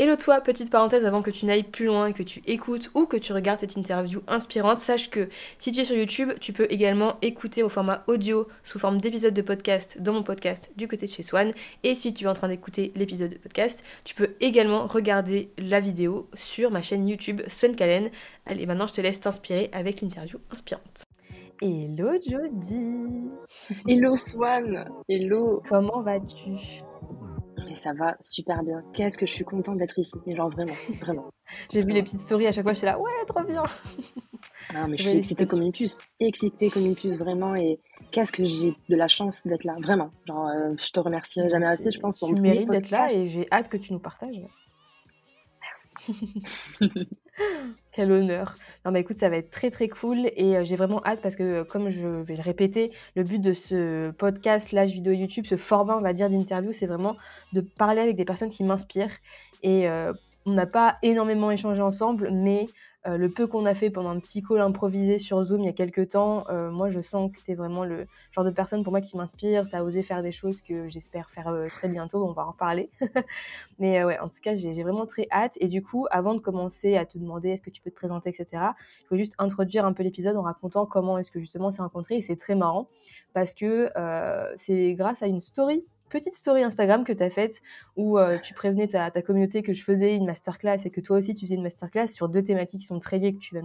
Hello toi, petite parenthèse avant que tu n'ailles plus loin, que tu écoutes ou que tu regardes cette interview inspirante, sache que si tu es sur YouTube, tu peux également écouter au format audio sous forme d'épisode de podcast dans mon podcast du côté de chez Swan. Et si tu es en train d'écouter l'épisode de podcast, tu peux également regarder la vidéo sur ma chaîne YouTube Swan Kalen. Allez, maintenant je te laisse t'inspirer avec l'interview inspirante. Hello Jody. Hello Swan, hello. Comment vas-tu? Mais ça va super bien. Qu'est-ce que je suis contente d'être ici. Mais genre vraiment, vraiment. J'ai vu les petites stories à chaque fois, j'étais là, ouais, trop bien. Non, mais je suis excitée comme une puce. Excitée comme une puce, vraiment. Et qu'est-ce que j'ai de la chance d'être là, vraiment. Genre, je te remercierai jamais assez, je pense, pour Tu mon premier mérites d'être là podcast. et j'ai hâte que tu nous partages. Merci. Quel honneur. Non mais écoute, ça va être très très cool et j'ai vraiment hâte parce que comme je vais le répéter, le but de ce podcast, vidéo YouTube, ce format on va dire d'interview, c'est vraiment de parler avec des personnes qui m'inspirent et on n'a pas énormément échangé ensemble, mais le peu qu'on a fait pendant un petit call improvisé sur Zoom il y a quelques temps, moi je sens que tu es vraiment le genre de personne pour moi qui m'inspire, tu as osé faire des choses que j'espère faire très bientôt, on va en reparler. Mais ouais, en tout cas, j'ai vraiment très hâte. Et du coup, avant de commencer à te demander est-ce que tu peux te présenter, etc., il faut juste introduire un peu l'épisode en racontant comment est-ce que justement on s'est rencontrés. Et c'est très marrant parce que c'est grâce à une petite story Instagram que tu as faite où tu prévenais ta communauté que je faisais une masterclass et que toi aussi tu faisais une masterclass sur 2 thématiques qui sont très liées que tu vas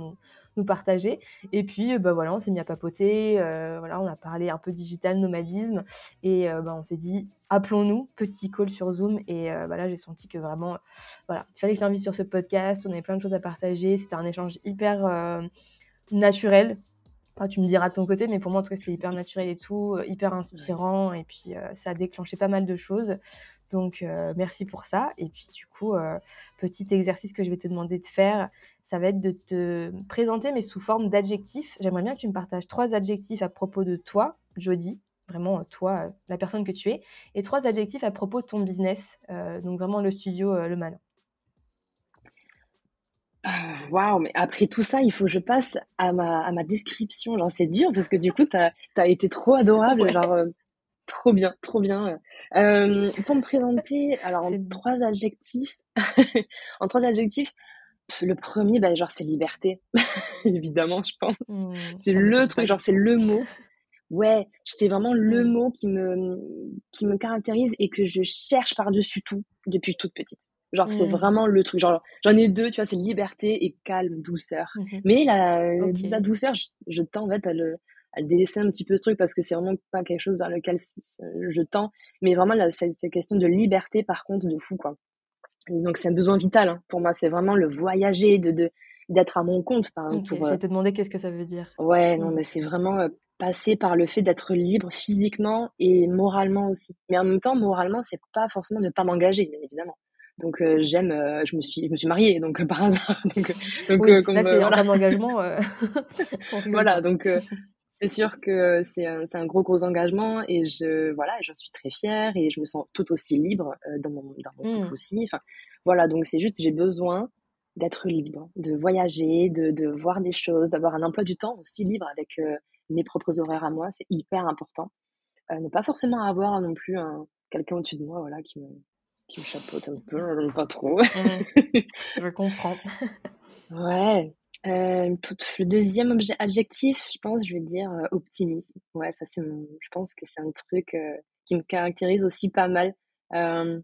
nous partager. Et puis, bah voilà, on s'est mis à papoter. Voilà, on a parlé un peu digital, nomadisme. Et bah, on s'est dit, appelons-nous, petit call sur Zoom. Et bah là, j'ai senti que vraiment, voilà, il fallait que je t'invite sur ce podcast. On avait plein de choses à partager. C'était un échange hyper naturel. Enfin, tu me diras de ton côté, mais pour moi, en tout cas, c'était hyper naturel et tout, hyper inspirant. Et puis, ça a déclenché pas mal de choses. Donc, merci pour ça. Et puis, du coup, petit exercice que je vais te demander de faire, ça va être de te présenter, mais sous forme d'adjectifs. J'aimerais bien que tu me partages 3 adjectifs à propos de toi, Jody, vraiment toi, la personne que tu es, et 3 adjectifs à propos de ton business, donc vraiment le studio, Le Malin. Waouh, mais après tout ça, il faut que je passe à ma description. Genre, c'est dur parce que du coup, t'as été trop adorable. Ouais, Genre, trop bien, trop bien. Pour me présenter, alors en c'est bon. 3 adjectifs, en 3 adjectifs, le premier, bah, genre, c'est liberté. Évidemment, je pense. C'est Ça le m'étonne truc, pas genre, du c'est tout. le mot. Ouais, c'est vraiment le Mmh. mot qui me caractérise et que je cherche par-dessus tout depuis toute petite. Genre, c'est Mmh. vraiment le truc. Genre, j'en ai deux, tu vois, c'est liberté et calme, douceur. Mmh. Mais la OK. douceur, je tends en fait à le délaisser un petit peu ce truc parce que c'est vraiment pas quelque chose dans lequel je tends. Mais vraiment, là, c'est question de liberté, par contre, de fou, quoi. Et donc, c'est un besoin vital, hein, pour moi. C'est vraiment le voyager, d'être à mon compte, par exemple, OK. J'allais te demander qu'est-ce que ça veut dire? ouais, non, Mmh. mais c'est vraiment passer par le fait d'être libre physiquement et moralement aussi. Mais en même temps, moralement, c'est pas forcément ne pas m'engager, bien évidemment. Donc je me suis mariée donc par hasard. Oui, là, Comme c'est en voilà, termes d'engagement, on rigole voilà. pas. Donc c'est sûr que c'est un gros engagement et voilà, j'en suis très fière et je me sens tout aussi libre dans mon couple Mmh. aussi. Enfin voilà, donc c'est juste j'ai besoin d'être libre, de voyager, de voir des choses, d'avoir un emploi du temps aussi libre avec mes propres horaires à moi, c'est hyper important. Ne pas forcément avoir non plus quelqu'un au-dessus de moi, voilà, qui me chapeaute un peu, pas trop. Mmh. Je comprends. Ouais, le deuxième adjectif, je pense, je vais dire optimisme. Ouais, ça c'est je pense que c'est un truc qui me caractérise aussi pas mal. Euh,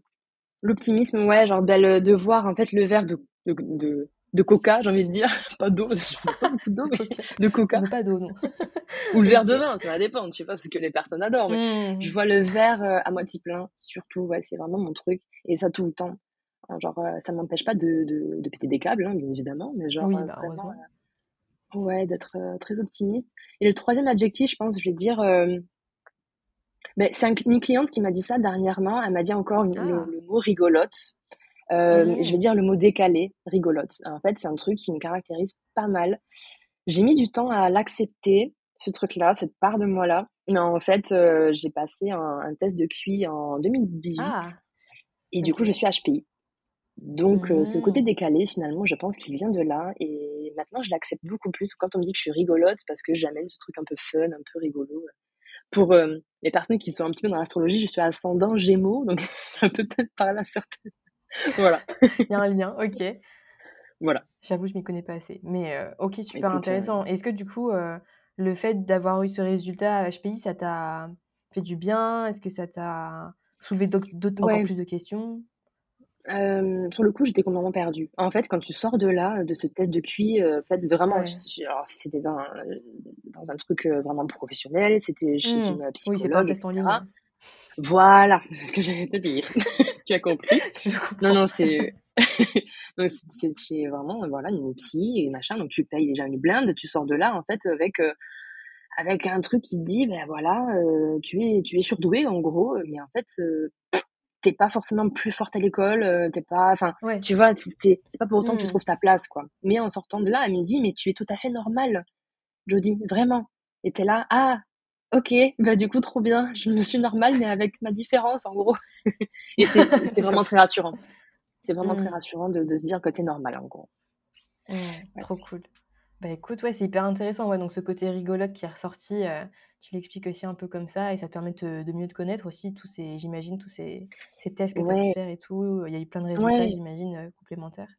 L'optimisme, ouais, genre de voir en fait le verre de coca, j'ai envie de dire, pas d'eau, parce que je bois pas beaucoup d'eau, De mais coca. de On coca. veut pas d'eau, non. Ou le verre de OK. vin, ça va dépendre, je sais pas ce que les personnes adorent, mais je Mmh. vois le verre à moitié plein, surtout, ouais, c'est vraiment mon truc, et ça tout le temps. Genre, ça m'empêche pas de péter des câbles, hein, bien évidemment, mais genre Oui, bah, vraiment, heureusement. ouais, d'être très optimiste. Et le troisième adjectif, je pense, je vais dire, ben, c'est une cliente qui m'a dit ça dernièrement, elle m'a dit encore Ah! le mot rigolote. Je vais Mmh. dire le mot décalé, rigolote. En fait, c'est un truc qui me caractérise pas mal. J'ai mis du temps à l'accepter, ce truc-là, cette part de moi-là. Mais en fait, j'ai passé un test de QI en 2018 Ah! et du coup, je OK. suis HPI. Donc, ce côté Mmh. décalé, finalement, je pense qu'il vient de là et maintenant, je l'accepte beaucoup plus. Quand on me dit que je suis rigolote, c'est parce que j'amène ce truc un peu fun, un peu rigolo. Pour les personnes qui sont un petit peu dans l'astrologie, je suis ascendant Gémeaux, donc ça peut peut-être parler à certaines. Voilà, Il y a un lien, OK. voilà. J'avoue, je m'y connais pas assez. Mais OK, super Écoute, intéressant. Est-ce que du coup, le fait d'avoir eu ce résultat à HPI, ça t'a fait du bien? Est-ce que ça t'a soulevé d'autres encore ouais, plus de questions? sur le coup, j'étais complètement perdue. En fait, quand tu sors de là, de ce test de QI, en fait, vraiment, Ouais. alors c'était dans un truc, vraiment professionnel, c'était chez Mmh. une Oui, c'est pas un psychologue et test en ligne. cetera. Voilà, c'est ce que j'allais te dire. Tu as compris. Je Non, comprends. non, c'est donc c'est chez vraiment, voilà, une psy et machin, donc tu payes déjà une blinde, tu sors de là, en fait, avec un truc qui te dit: «Ben voilà, tu es surdoué en gros, mais en fait, tu pas forcément plus forte à l'école, tu pas enfin, Ouais. tu vois? C'est pas pour autant que tu Mmh. trouves ta place, quoi. Mais en sortant de là, elle me dit: «Mais tu es tout à fait normale, Jody, vraiment». Et tu là: «Ah, OK, bah, du coup, trop bien, je me suis normale, mais avec ma différence, en gros». Et c'est vraiment J'avoue. très rassurant. C'est vraiment très Mmh. rassurant de se dire que tu es normale, en gros. Mmh. Ouais. Trop cool. Bah, écoute, ouais, c'est hyper intéressant, ouais, donc ce côté rigolote qui est ressorti, tu l'expliques aussi un peu comme ça et ça te permet de mieux te connaître aussi, tous ces j'imagine tous ces tests que tu as pu Ouais, faire et tout, il y a eu plein de résultats, ouais. j'imagine, complémentaires?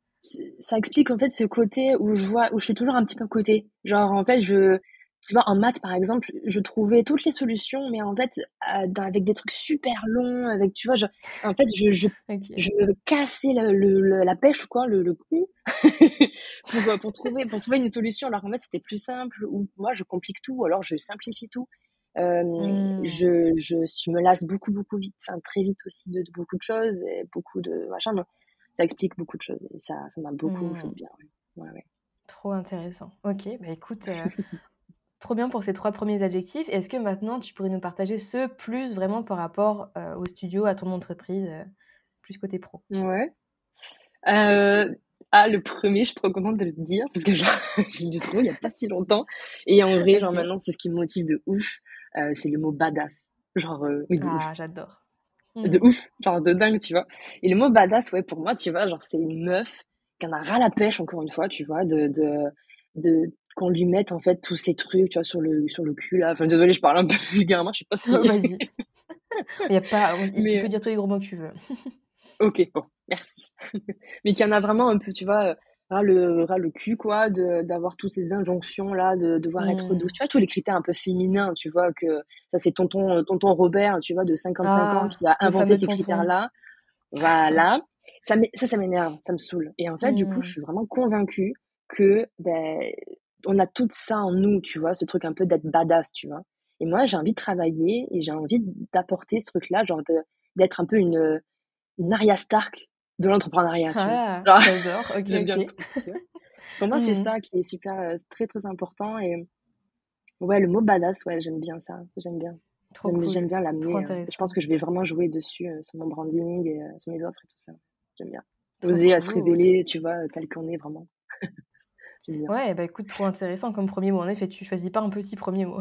Ça explique en fait ce côté où je suis toujours un petit peu à côté. Genre en fait, tu vois, en maths par exemple, je trouvais toutes les solutions, mais en fait, avec des trucs super longs, avec, tu vois, en fait, OK. je me cassais la pêche, quoi, le cul, pour trouver une solution. Alors qu'en fait, c'était plus simple, ou moi, je complique tout, ou alors je simplifie tout. Mmh. Je me lasse beaucoup, beaucoup vite, enfin très vite aussi de beaucoup de choses et beaucoup de machin. Ça explique beaucoup de choses et ça m'a beaucoup fait Mmh. de bien, ouais. Ouais, ouais. Trop intéressant. OK, bah, écoute, trop bien pour ces 3 premiers adjectifs. Est-ce que maintenant tu pourrais nous partager ceux plus vraiment par rapport, au studio, à ton entreprise, plus côté pro? Ouais. Heu, le premier je suis trop contente de le dire parce que genre, je l'ai trouvé il y a pas si longtemps et en vrai, genre OK. maintenant, c'est ce qui me motive de ouf, c'est le mot badass. Genre, oui, de ouf. Ah, j'adore. De Mmh. ouf, genre de dingue, tu vois? Et le mot badass, ouais, pour moi, tu vois, genre, c'est une meuf qui en a ras la pêche, encore une fois, tu vois, de qu'on lui mette, en fait, tous ces trucs, tu vois, sur le cul, là. Enfin, désolée, je parle un peu vulgairement, je sais pas si Vas-y. Il y a pas tu peux mais dire tous les gros mots que tu veux. OK, bon, merci. Mais qu'il y en a vraiment un peu, tu vois, ras le cul, quoi, d'avoir tous ces injonctions-là, de devoir être douce. Mmh. Tu vois, tous les critères un peu féminins, tu vois, que ça, c'est tonton Robert, tu vois, de 55 ans, Ah, qui a le inventé fameux ces tonton. critères-là. Voilà. Ça m'énerve, ça me saoule. Et en fait, du coup, je Mmh. suis vraiment convaincue que, beh, on a tout ça en nous, tu vois, ce truc un peu d'être badass, tu vois? Et moi, j'ai envie de travailler et j'ai envie d'apporter ce truc-là, genre d'être un peu une Arya Stark de l'entrepreneuriat, tu vois? Ah, Genre, j'adore. OK, j'aime bien le OK. truc, tu vois? Pour moi, c'est Mmh. ça qui est super, très, très important. Et ouais, le mot badass, ouais, j'aime bien ça, j'aime bien. Trop cool. J'aime bien Trop l'amener, je pense intéressant. que je vais vraiment jouer dessus, sur mon branding et sur mes offres et tout ça. J'aime bien. Trop Oser à se cool. révéler, tu vois, tel qu'on est vraiment. J'aime bien. Ouais, bah, écoute, trop intéressant comme premier mot. En effet, tu choisis pas un petit premier mot.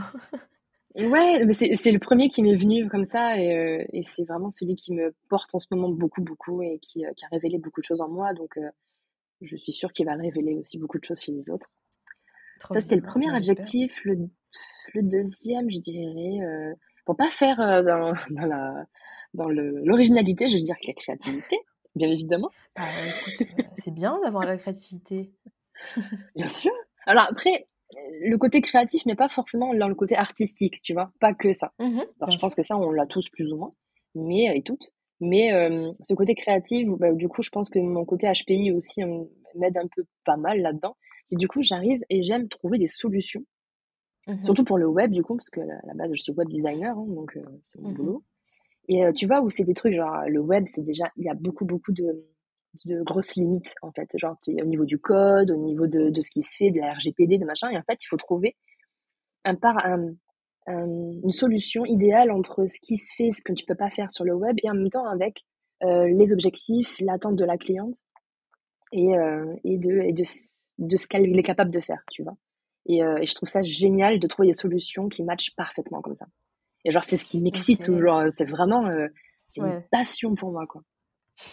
Ouais, mais c'est le premier qui m'est venu comme ça et c'est vraiment celui qui me porte en ce moment beaucoup, beaucoup et qui a révélé beaucoup de choses en moi, donc je suis sûre qu'il va révéler aussi beaucoup de choses chez les autres. Trop Ça, c'était le bien. premier Bah, j'espère. adjectif. Le deuxième, je dirais, pour pas faire, dans l'originalité, je vais dire que la créativité, bien évidemment. Bah, écoute, c'est bien d'avoir la créativité. Bien sûr. Alors après, le côté créatif, mais pas forcément dans le côté artistique, tu vois? Pas que ça. Mmh. Alors Bien je pense sûr. que ça, on l'a tous plus ou moins, mais et toutes. Mais ce côté créatif, bah, du coup, je pense que mon côté HPI aussi, m'aide un peu pas mal là-dedans. C'est du coup, j'arrive et j'aime trouver des solutions, Mmh. surtout pour le web, du coup, parce que à la base, je suis web designer, hein, donc c'est mon Mmh. boulot. Et tu vois, où c'est des trucs genre, le web, c'est déjà il y a beaucoup, beaucoup de grosses limites, en fait. Genre, tu au niveau du code, au niveau de ce qui se fait, de la RGPD, de machin. Et en fait, il faut trouver un par une solution idéale entre ce qui se fait, ce que tu peux pas faire sur le web et en même temps avec, les objectifs, l'attente de la cliente et de ce qu'elle est capable de faire, tu vois? Et je trouve ça génial de trouver des solutions qui matchent parfaitement comme ça. Et genre, c'est ce qui m'excite, ou OK. genre, c'est vraiment, c'est une Ouais. passion pour moi, quoi.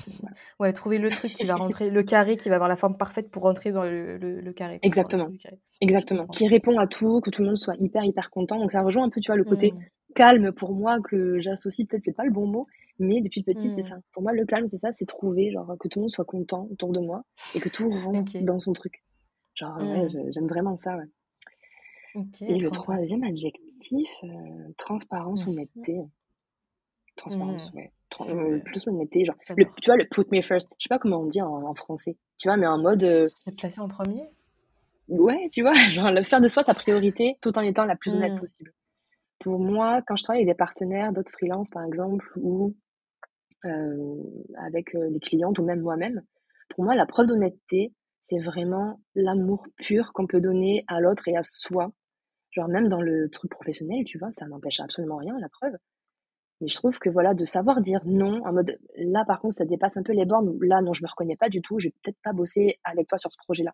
Donc voilà. Ouais, trouver le truc qui va rentrer le carré qui va avoir la forme parfaite pour rentrer dans le carré, quoi, dans le trou Exactement, du carré. Je exactement. comprends. Qui répond à tout, que tout le monde soit hyper, hyper content. Donc ça rejoint un peu, tu vois, le côté Mmh. calme pour moi que j'associe, peut-être c'est pas le bon mot, Mais depuis petite, c'est Mmh. ça. Pour moi, le calme, c'est ça, c'est trouver, genre, que tout le monde soit content autour de moi et que tout rentre OK. dans son truc. Genre, ouais, Mmh. j'aime vraiment ça, ouais. OK, Et le trop intéressant. troisième adjectif, transparence ou Mmh mh. netteté. Transparence, Mmh. ouais. Ouais, Plus honnêteté, genre, j'adore. tu vois, le put me first, je sais pas comment on dit en français, tu vois, mais en mode, Se placer en premier. ouais, tu vois, genre, le faire de soi sa priorité tout en étant la plus honnête Mmh. possible. Pour moi, quand je travaille avec des partenaires, d'autres freelances, par exemple, ou avec les clientes ou même moi-même, pour moi, la preuve d'honnêteté, c'est vraiment l'amour pur qu'on peut donner à l'autre et à soi. Genre, même dans le truc professionnel, tu vois, ça n'empêche absolument rien, la preuve. Mais je trouve que voilà, de savoir dire non, en mode là par contre ça dépasse un peu les bornes, ou là non, je me reconnais pas du tout, je vais peut-être pas bosser avec toi sur ce projet-là.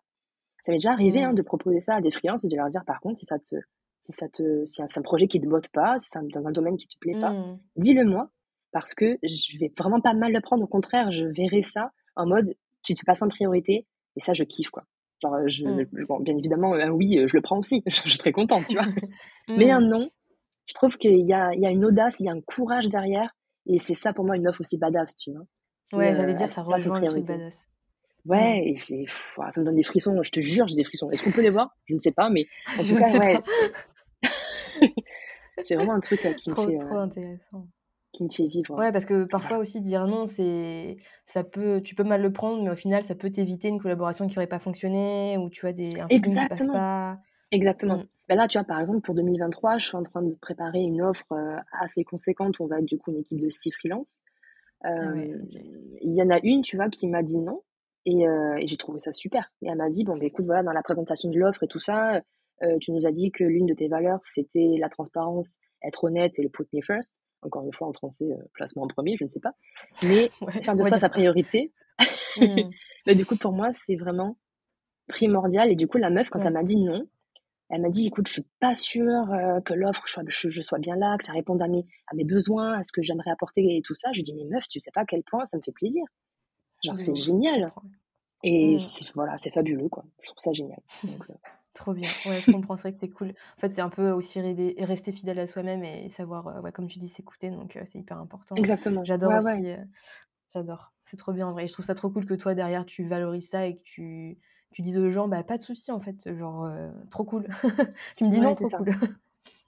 Ça m'est déjà arrivé hein, Mmh. de proposer ça à des freelances et de leur dire par contre si c'est un projet qui te botte pas, si c'est dans un domaine qui te plaît pas, Mmh. dis-le moi parce que je vais vraiment pas mal le prendre, au contraire, je verrai ça en mode tu te passes en priorité et ça je kiffe quoi. Genre Mmh. bon, bien évidemment un oui, je le prends aussi, je suis très contente, tu vois. Mais un Mmh. non, je trouve il y a une audace, il y a un courage derrière et c'est ça pour moi une meuf aussi badass, tu vois? C'est, Ouais, j'allais dire elle ça se place en rejoint le truc priorité. badass. Mmh. Ouais et ça me donne des frissons, je te jure, j'ai des frissons. Est-ce qu'on peut les voir? Je ne sais pas, mais en Je tout ne cas, sais ouais, pas. c'est vraiment un truc, Trop intéressant. qui me fait vivre, Ouais, parce que enfin parfois voilà. aussi dire non, tu peux mal le prendre, mais au final, ça peut t'éviter une collaboration qui aurait pas fonctionné ou tu as un feeling qui passe Exactement, pas. exactement. Mmh. Bah, là, tu vois, par exemple, pour 2023, je suis en train de préparer une offre, assez conséquente. On va être du coup une équipe de 6 freelances. Ah ouais, Hem, OK. il y en a une, tu vois, qui m'a dit non et j'ai trouvé ça super et elle m'a dit: «Bon, beh, écoute, voilà, dans la présentation de l'offre et tout ça, tu nous as dit que l'une de tes valeurs, c'était la transparence, être honnête et le put me first». Encore une fois, en français, placement en premier, je ne sais pas. Mais Ouais, faire de on va soi dire sa ça. priorité, Mmh. bah, du coup, pour moi, c'est vraiment primordial et du coup, la meuf, quand elle Ouais. m'a dit non, elle m'a dit: «Écoute, je suis pas sûre, que l'offre, je sois bien là, que ça réponde à mes besoins, à ce que j'aimerais apporter et tout ça». Je lui dis: «Mais meuf, tu sais pas à quel point ça me fait plaisir. Genre, De c'est ouf, je génial». comprends. Et Mmh. c'est voilà, c'est fabuleux, quoi. Je trouve ça génial. Donc, Trop bien. Ouais, je comprends, c'est vrai que c'est cool. En fait, c'est un peu aussi rester fidèle à soi-même et savoir, ouais, comme tu dis, s'écouter, donc c'est hyper important. exactement. J'adore Ouais, ouais. aussi, j'adore. C'est trop bien en vrai. Je trouve ça trop cool que toi, derrière, tu valorises ça et que tu dises aux gens: «Bah, pas de souci, en fait», genre, trop cool. Tu me dis: Ouais, «Non», c'est trop ça. cool.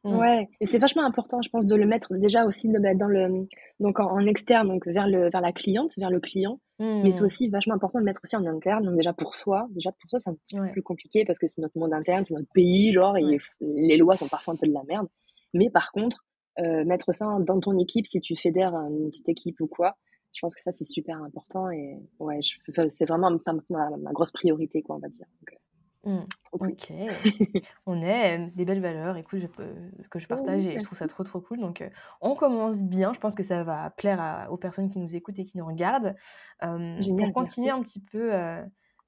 Mmh. Ouais et c'est vachement important, je pense, de le mettre déjà aussi de mettre dans le donc en externe, donc vers la cliente, vers le client, mais c'est Mmh. aussi vachement important de le mettre aussi en interne, donc déjà pour soi, c'est un petit peu Ouais, plus compliqué parce que c'est notre monde interne, c'est notre pays, genre et ouais. les lois sont parfois un peu de la merde. Mais par contre, mettre ça dans ton équipe, si tu fédères, une petite équipe ou quoi, je pense que ça, c'est super important et ouais, enfin, c'est vraiment ma grosse priorité, quoi, on va dire, donc Mmh. trop cool. OK. On est, des belles valeurs, écoute, que je partage Oh, et je trouve ça merci. trop, trop cool, donc on commence bien. Je pense que ça va plaire aux personnes qui nous écoutent et qui nous regardent. Pour Génial, continuer merci. un petit peu,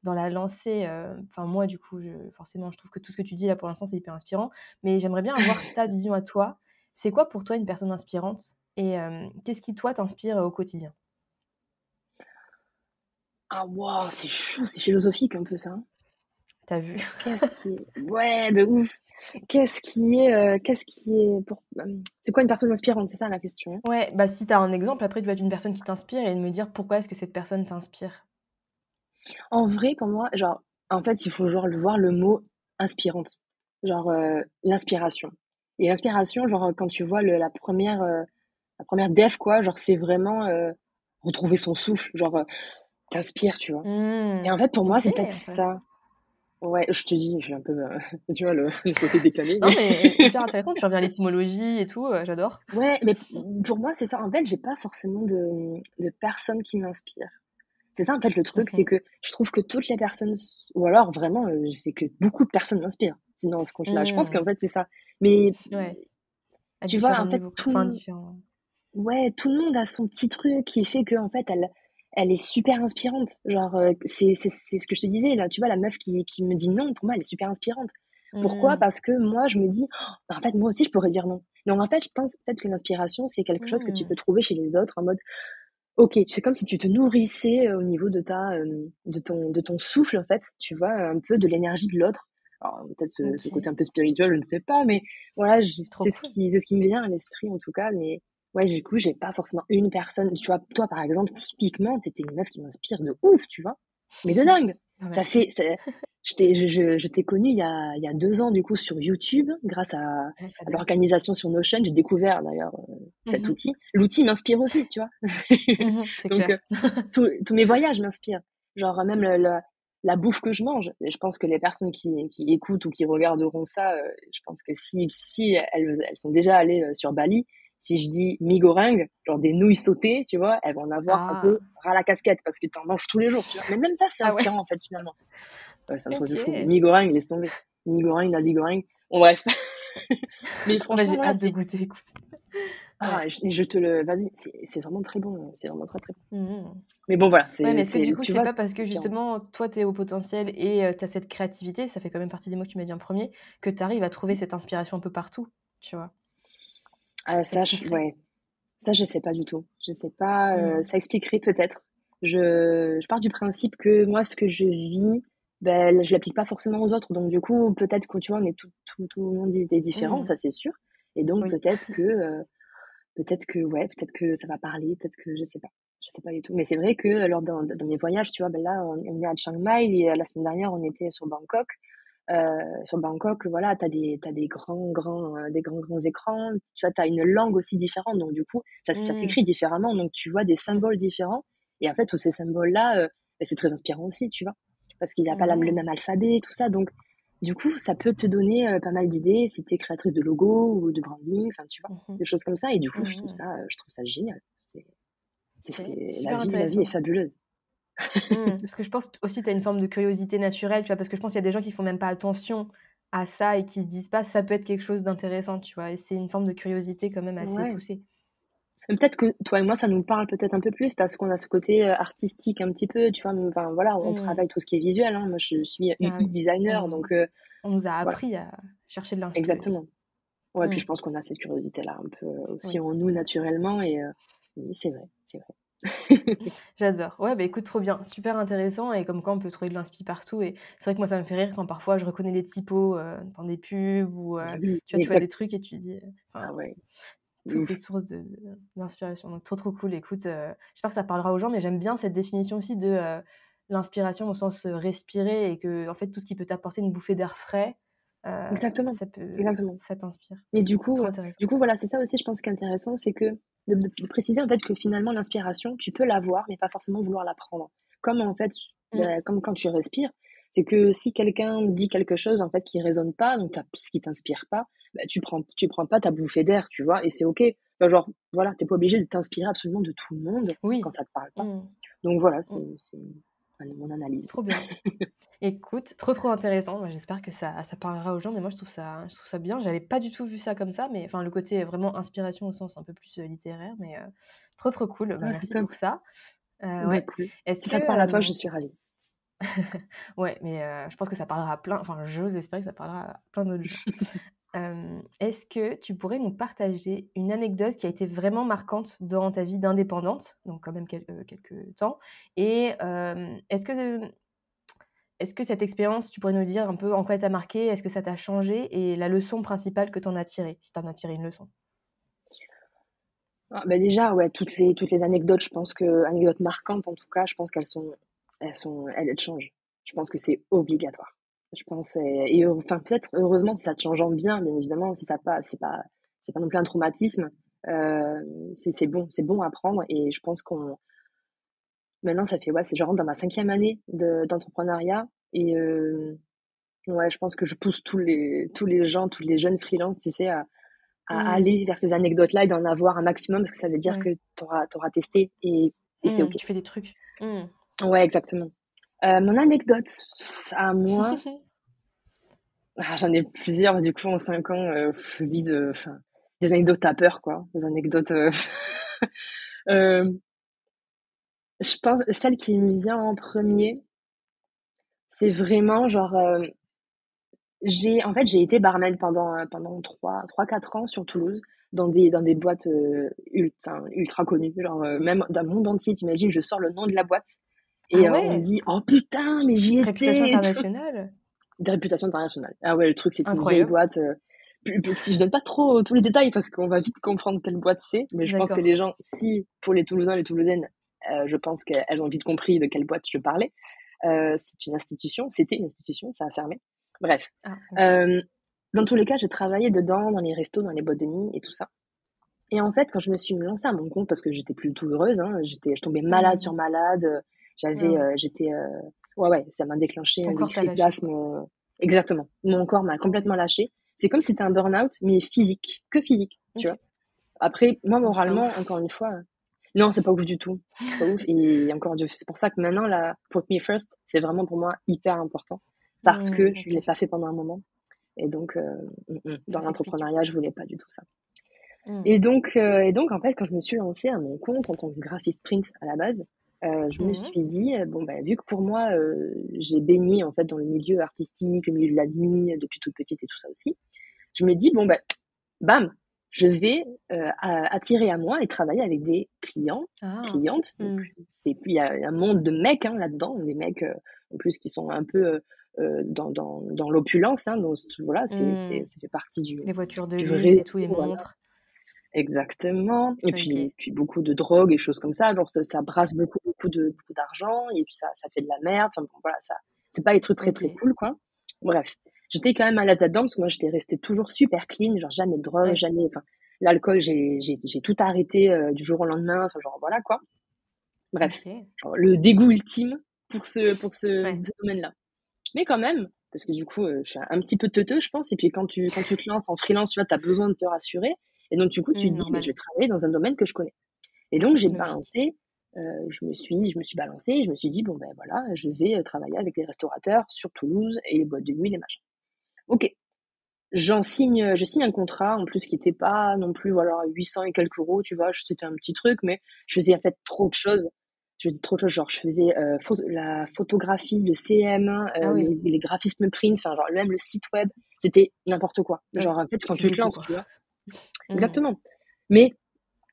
dans la lancée, enfin moi du coup, forcément, je trouve que tout ce que tu dis là pour l'instant, c'est hyper inspirant, mais j'aimerais bien avoir ta vision à toi. C'est quoi pour toi une personne inspirante et qu'est-ce qui toi t'inspire, au quotidien? Ah waouh, c'est chou, c'est philosophique un peu ça, hein. T'as vu? Qu'est-ce qui est ouais, de ouf. Qu'est-ce qui est pour c'est quoi une personne inspirante? C'est ça la question, hein? Ouais, bah, si tu as un exemple, après tu vas être une personne qui t'inspire et de me dire pourquoi est-ce que cette personne t'inspire? En vrai, pour moi, genre, en fait, il faut genre le voir le mot inspirante. Genre, l'inspiration. Et l'inspiration, genre, quand tu vois la première def quoi, genre, c'est vraiment, retrouver son souffle, genre, tu tu vois? Et Mmh. en fait, pour moi, OK, c'est peut-être ça. intéressant. Ouais, je te dis, je suis un peu, tu vois le côté décalé, mais Non, mais hyper intéressant, puis tu reviens à l'étymologie et tout, j'adore. ouais, mais pour moi, c'est ça. En fait, j'ai pas forcément de personnes qui m'inspirent. C'est ça, en fait, le truc, c'est Mmh. que je trouve que toutes les personnes, ou alors vraiment, c'est que beaucoup de personnes m'inspirent. Sinon, à ce compte-là, je pense Mmh. qu'en fait, c'est ça. Mais Ouais, à tu vois, différents en fait, niveaux, quoi. Enfin différents. ouais, tout le monde a son petit truc qui fait que en fait, elle est super inspirante. Genre, c'est ce que je te disais là. Tu vois, la meuf qui me dit non, pour moi, elle est super inspirante. Pourquoi? Mmh. Parce que moi, je me dis, oh, en fait, moi aussi, je pourrais dire non. Donc en fait, je pense peut-être que l'inspiration, c'est quelque chose que tu peux Mmh. trouver chez les autres en mode OK, c'est comme si tu te nourrissais, au niveau de ton souffle, en fait, tu vois? Un peu de l'énergie de l'autre. Alors peut-être ce OK, côté un peu spirituel, je ne sais pas, mais voilà, trop cool. c'est ce qui me vient à l'esprit en tout cas, mais ouais, du coup, j'ai pas forcément une personne. Tu vois, toi, par exemple, typiquement, t'étais une meuf qui m'inspire de ouf, tu vois. Mais de dingue. Ah, Ça merci. fait, ça- je t'ai connue il y a 2 ans, du coup, sur YouTube, grâce Ouais, ça à date. l'organisation sur Notion. J'ai découvert, d'ailleurs, cet Mhm. outil. L'outil m'inspire aussi, tu vois. Mhm, c'est Donc, clair. tous mes voyages m'inspirent. Genre, même la bouffe que je mange. Et je pense que les personnes qui écoutent ou qui regarderont ça, je pense que si elles sont déjà allées sur Bali, si je dis mi goreng, genre des nouilles sautées, tu vois, elles vont en avoir un Ah, peu ras la casquette parce que t'en manges tous les jours, tu vois. Mais même ça, c'est ah ouais, inspirant, en fait, finalement. Ouais, c'est un truc de fou. ok. Mi goreng, laisse tomber. Mi goreng, nasi goreng. Bon, bref. Mais Bah, franchement, j'ai voilà, hâte de goûter, écoute. Ouais. je te le, vas-y, c'est vraiment très bon. C'est vraiment très, très bon. Mhm. Mais bon, voilà, Ouais, mais est-ce que du coup, tu c'est vois, pas parce que inspirant. justement, toi, tu es au potentiel et tu as cette créativité, ça fait quand même partie des mots que tu m'as dit en premier, que tu arrives à trouver cette inspiration un peu partout, tu vois? Ah, Ça expliquerait. ouais. Ça, je sais pas du tout. Je sais pas, Mhm. ça expliquerait peut-être. Je pars du principe que moi, ce que je vis, ben, je l'applique pas forcément aux autres. Donc, du coup, peut-être que, tu vois, on est tout le monde est différent, Mhm. ça, c'est sûr. Et donc, Oui. ouais, peut-être que ça va parler, peut-être que, je sais pas. Je sais pas du tout. Mais c'est vrai que lors dans mes voyages, tu vois, ben là, on est à Chiang Mai et la semaine dernière, on était sur Bangkok. Sur Bangkok, voilà, t'as des grands écrans. Tu vois, t'as une langue aussi différente. Donc, du coup, ça Mhm. s'écrit différemment. Donc, tu vois des Ouais. symboles différents. Et en fait, tous ces symboles-là, ben, c'est très inspirant aussi, tu vois. Parce qu'il n'y a pas le Mhm. même alphabet, tout ça. Donc, du coup, ça peut te donner pas mal d'idées si t'es créatrice de logo ou de branding, enfin, tu vois, Mhm. des choses comme ça. Et du coup, Mhm. je trouve ça génial. OK. La Super vie est intéressant. fabuleuse. Parce que je pense aussi tu as une forme de curiosité naturelle, tu vois? Parce que je pense qu'il y a des gens qui font même pas attention à ça et qui se disent pas: «Ça peut être quelque chose d'intéressant», tu vois? Et c'est une forme de curiosité quand même assez Ouais. poussée. Mais peut-être que toi et moi, ça nous parle peut-être un peu plus parce qu'on a ce côté artistique un petit peu, tu vois. Enfin, voilà, on Mmh. travaille tout ce qui est visuel, hein. Moi, je suis Ah UI oui. designer, On donc on nous a voilà, appris à chercher de l'inspi aussi. exactement. Ouais, puis Mmh. je pense qu'on a cette curiosité-là un peu aussi Oui, en nous c'est vrai. naturellement et oui, c'est vrai, c'est vrai. J'adore. Ouais, bah, écoute, trop bien, super intéressant et comme quoi on peut trouver de l'inspi partout et c'est vrai que moi ça me fait rire quand parfois je reconnais des typos, dans des pubs ou, Oui, tu vois, tu vois des exact. trucs et tu dis, Ah enfin, ouais, de tout est ouf. source d'inspiration donc trop, trop cool. Écoute, j'espère que ça parlera aux gens mais j'aime bien cette définition aussi de, l'inspiration au sens, respirer et que en fait tout ce qui peut t'apporter une bouffée d'air frais, Exactement, exactement. ça t'inspire. Mais Trop intéressant. voilà, c'est ça aussi, je pense, qui est intéressant, c'est que de préciser en fait que finalement l'inspiration, tu peux l'avoir, mais pas forcément vouloir la prendre. Comme en fait, Mmh. comme quand tu respires, c'est que si quelqu'un dit quelque chose en fait qui résonne pas, donc ce qui t'inspire pas, bah, tu prends pas ta bouffée d'air, tu vois, et c'est ok. Enfin, genre, voilà, t'es pas obligé de t'inspirer absolument de tout le monde quand Oui. ça te parle pas. Mmh. Donc voilà, Mmh. c'est mon analyse. Trop bien. Écoute, trop, trop intéressant. Moi, j'espère que ça parlera aux gens, mais moi, je trouve ça bien. J'avais pas du tout vu ça comme ça, mais enfin, le côté vraiment inspiration au sens un peu plus, littéraire, mais trop, trop cool. Bah, Ah, c'est merci top. pour ça. Bah Ouais. cool. Est-ce Si que, ça te parle à toi, je suis ravie. ouais, mais je pense que ça parlera à plein enfin, j'ose espérer que ça parlera à plein d'autres gens. Est-ce que tu pourrais nous partager une anecdote qui a été vraiment marquante dans ta vie d'indépendante, donc quand même quelques temps et est-ce que cette expérience, tu pourrais nous dire un peu en quoi elle t'a marqué? Est-ce que ça t'a changé? Et la leçon principale que tu en as tirée, si tu en as tiré une leçon? Ah, bah, déjà, ouais, toutes les anecdotes, je pense que anecdotes marquantes en tout cas, je pense elles changent. Je pense que c'est obligatoire. Je pense enfin peut-être heureusement si ça te change en bien, bien évidemment, si ça pas c'est pas non plus un traumatisme, c'est bon à prendre et je pense qu'on maintenant ça fait ouais, c'est je rentre dans ma 5e année d'entrepreneuriat et ouais, je pense que je pousse tous les gens, tous les jeunes freelances, tu sais, à Mmh. aller vers ces anecdotes-là et d'en avoir un maximum parce que ça veut dire que Ouais. t'auras testé et c'est OK. Tu fais des trucs. Mmh. Ouais, exactement. Mon anecdote à moi, j'en ai plusieurs, du coup, en 5 ans, je vise, enfin, des anecdotes à peur, quoi. Des anecdotes, hem, je pense celle qui me vient en premier c'est vraiment genre, j'ai été barman pendant 3 4 ans sur Toulouse, dans des boîtes, ultra connues, genre, même dans le monde entier. Tu je sors le nom de la boîte Ah et on me ouais! dit: «Oh putain, mais j'y Réputation étais et tout!» internationale? Des réputations internationales. Ah ouais, le truc, c'était une vieille Incroyable. boîte, Si je donne pas trop tous les détails parce qu'on va vite comprendre quelle boîte c'est, mais je pense que D'accord. les gens, si pour les Toulousains, les Toulousaines, je pense qu'elles ont vite compris de quelle boîte je parlais. C'est une institution, c'était une institution, ça a fermé. Bref. Ah, OK. Euh, dans tous les cas, j'ai travaillé dedans, dans les restos, dans les boîtes de nuit et tout ça. Et en fait, quand je me suis lancée à mon compte, parce que j'étais plus du tout heureuse, hein, je tombais malade sur Mmh. malade, Ah ouais. ouais, ouais, ça m'a déclenché Ton des corps t'a crises lâché, d'asthme. quoi. Exactement. Mon corps m'a Ah ouais. complètement lâché. C'est comme si c'était un burn-out, mais physique, que physique, tu OK. vois. Après, moi, C'est pas moralement, ouf. encore une fois, non, c'est pas ouf du tout. C'est pas ouf. Et c'est pour ça que maintenant, là, put me first, c'est vraiment pour moi hyper important. Parce que je l'ai OK. pas fait pendant un moment. Et donc, dans Ça s'explique. l'entrepreneuriat, je voulais pas du tout ça. Mmh. Et donc, en fait, quand je me suis lancée à mon compte en tant que graphiste print à la base, je me Mmh. suis dit, bon, bah, vu que pour moi, j'ai baigné en fait dans le milieu artistique, le milieu de la nuit depuis toute petite et tout ça aussi, je me dis, bon, bah, bam, je vais attirer à moi et travailler avec des clients, Ah. clientes. Donc, Mmh. il y a un monde de mecs hein, là-dedans, des mecs en plus qui sont un peu dans l'opulence. Hein, donc, voilà, Mmh. ça fait partie Les voitures de du luxe réseau. et tout, les Voilà. montres. Exactement. Et OK. puis beaucoup de drogue et choses comme ça. Genre, ça brasse beaucoup d'argent et puis ça fait de la merde. Enfin, bon, voilà, c'est pas les trucs très, très OK. cool, quoi. Bref. J'étais quand même à l'aise là-dedans parce que moi, j'étais restée toujours super clean. Genre, jamais de drogue, Ouais. jamais, enfin, l'alcool, j'ai tout arrêté du jour au lendemain. Enfin, genre, voilà, quoi. Bref. OK. Genre, le dégoût ultime Ouais. ce domaine-là. Mais quand même, parce que du coup, je suis un petit peu teuteux, je pense. Et puis quand tu te lances en freelance, tu vois, tu as besoin de te rassurer. Et donc, du coup, tu te dis, mais je Normal. vais travailler dans un domaine que je connais. Et donc, Logique. je me suis balancée et je me suis dit, bon, ben voilà, je vais travailler avec les restaurateurs sur Toulouse et les boîtes de nuit, les machins. Ok, je signe un contrat en plus qui était pas non plus, voilà, 800 et quelques euros, tu vois, c'était un petit truc, mais je faisais en fait trop de choses. Je faisais trop de choses, genre je faisais la photographie, le CM, Ah oui. les graphismes print, enfin, genre même le site web, c'était n'importe quoi. Ouais. Genre, en fait, quand Tu tu faisais te tout, lances, quoi. tu vois. Mmh. Exactement. Mais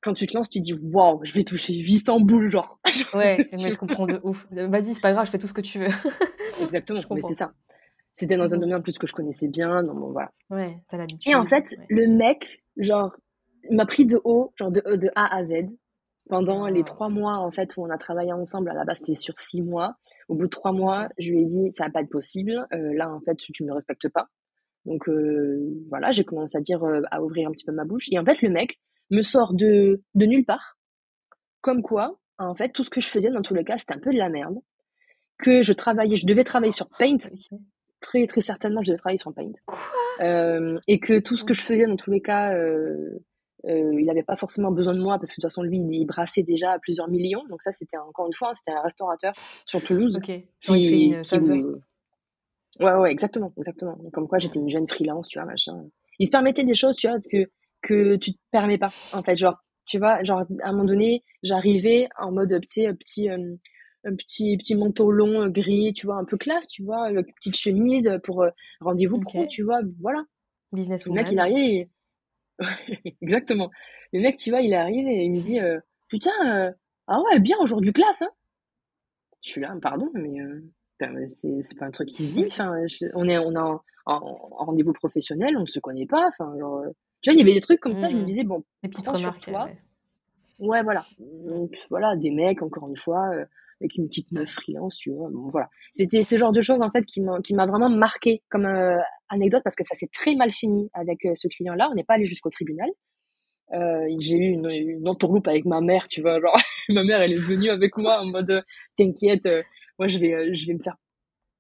quand tu te lances, tu dis, waouh, je vais toucher 800 boules, genre. Ouais, mais Tu je vois. comprends de ouf. Vas-y, c'est pas grave, je fais tout ce que tu veux. Exactement, Je mais c'est comprends. ça. C'était dans un Mmh. domaine en plus que je connaissais bien, donc bon, voilà. Ouais, tu Et en l'habitude. fait, Ouais. le mec, genre, il m'a pris de haut, genre de A à Z. Pendant les Ah. 3 mois, en fait, où on a travaillé ensemble, à la base, c'était sur 6 mois. Au bout de 3 mois, OK. je lui ai dit, ça va pas être possible. Là, en fait, tu me respectes pas. Donc, voilà, j'ai commencé à dire, à ouvrir un petit peu ma bouche. Et en fait, le mec me sort de nulle part, comme quoi, en fait, tout ce que je faisais, dans tous les cas, c'était un peu de la merde. Je devais travailler sur Paint. OK. Très, très certainement, je devais travailler sur Paint. Quoi? Et que tout ce que je OK. faisais dans tous les cas, il n'avait pas forcément besoin de moi parce que de toute façon lui il brassait déjà à plusieurs millions. Donc ça c'était encore une fois, hein, c'était un restaurateur sur Toulouse OK. Genre, il te fait qui, une qui faveur, quoi. ouais ouais exactement exactement. Comme quoi j'étais Mmh. une jeune freelance, tu vois machin. Il se permettait des choses, tu vois que tu te permets pas. En fait genre tu vois genre à un moment donné j'arrivais en mode petit manteau long gris, tu vois un peu classe, tu vois, petite chemise pour rendez-vous pro, OK. tu vois, voilà. Le mec, il Businesswoman. arrive, exactement. Le mec, tu vois, il arrive et il me dit, putain, ah ouais, bien aujourd'hui classe, hein. Je suis là, pardon, mais putain, mais c'est pas un truc qui se dit. Enfin, on est en rendez-vous professionnel, on ne se connaît pas. Enfin, genre, tu vois, il y avait des trucs comme ça. Je me Mmh. disais, bon, Les petites prends sur remarques, toi. ouais. Ouais, voilà. Mmh. Donc, voilà, des mecs, encore une fois, avec une petite meuf freelance, tu vois. Bon, voilà. C'était ce genre de choses, en fait, qui m'a vraiment marqué comme anecdote parce que ça s'est très mal fini avec ce client-là. On n'est pas allé jusqu'au tribunal. J'ai eu une entourloupe avec ma mère, tu vois, genre ma mère elle est venue avec moi en mode t'inquiète, moi je vais me faire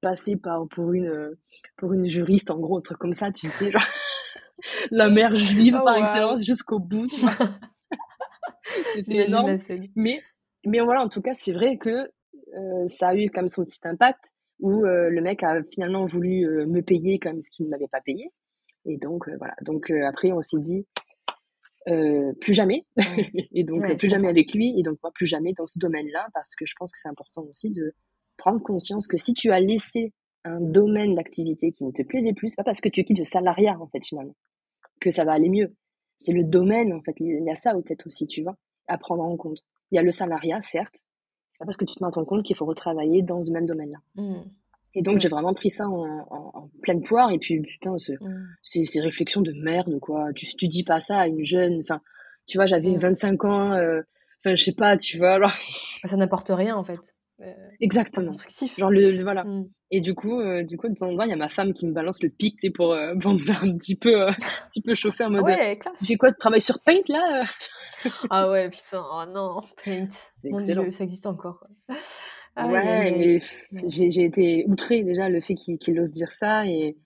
passer pour une juriste en gros, un truc comme ça, tu sais, genre la mère juive Oh par waouh! excellence jusqu'au bout, tu vois, c'était J'imagine énorme. la scène. Mais voilà, en tout cas, c'est vrai que ça a eu comme son petit impact où le mec a finalement voulu me payer comme ce qu'il ne m'avait pas payé. Et donc voilà. Donc après on s'est dit plus jamais. Mmh. Et donc, Ouais, je plus jamais comprends. avec lui. Et donc, moi, plus jamais dans ce domaine-là, parce que je pense que c'est important aussi de prendre conscience que si tu as laissé un domaine d'activité qui ne te plaisait plus, c'est pas parce que tu quittes le salariat, en fait, finalement, que ça va aller mieux. C'est le domaine, en fait. Il y a ça, peut-être aussi, tu vois, à prendre en compte. Il y a le salariat, certes. C'est pas parce que tu te mets à ton compte qu'il faut retravailler dans ce même domaine-là. Mmh. Et donc, j'ai Ouais. vraiment pris ça en pleine poire. Et puis, putain, Mmh. ces réflexions de merde, quoi. Tu dis pas ça à une jeune. Enfin, tu vois, j'avais Mmh. 25 ans. Enfin, je sais pas, tu vois. Alors, Bah, ça n'apporte rien en fait. Heu, c'est pas exactement. constructif. Genre, voilà. Mmh. Et du coup, de temps en temps, il y a ma femme qui me balance le pic, tu sais, pour me faire un petit peu chauffer en Ah mode, ouais, tu classe! fais quoi? Tu travailles sur Paint, là? Ah ouais, putain, oh non, Paint, C'est mon excellent. Dieu, ça existe encore, quoi. Aïe, aïe, Ouais, aïe, mais ouais. j'ai été outrée déjà le fait qu'il ose dire ça et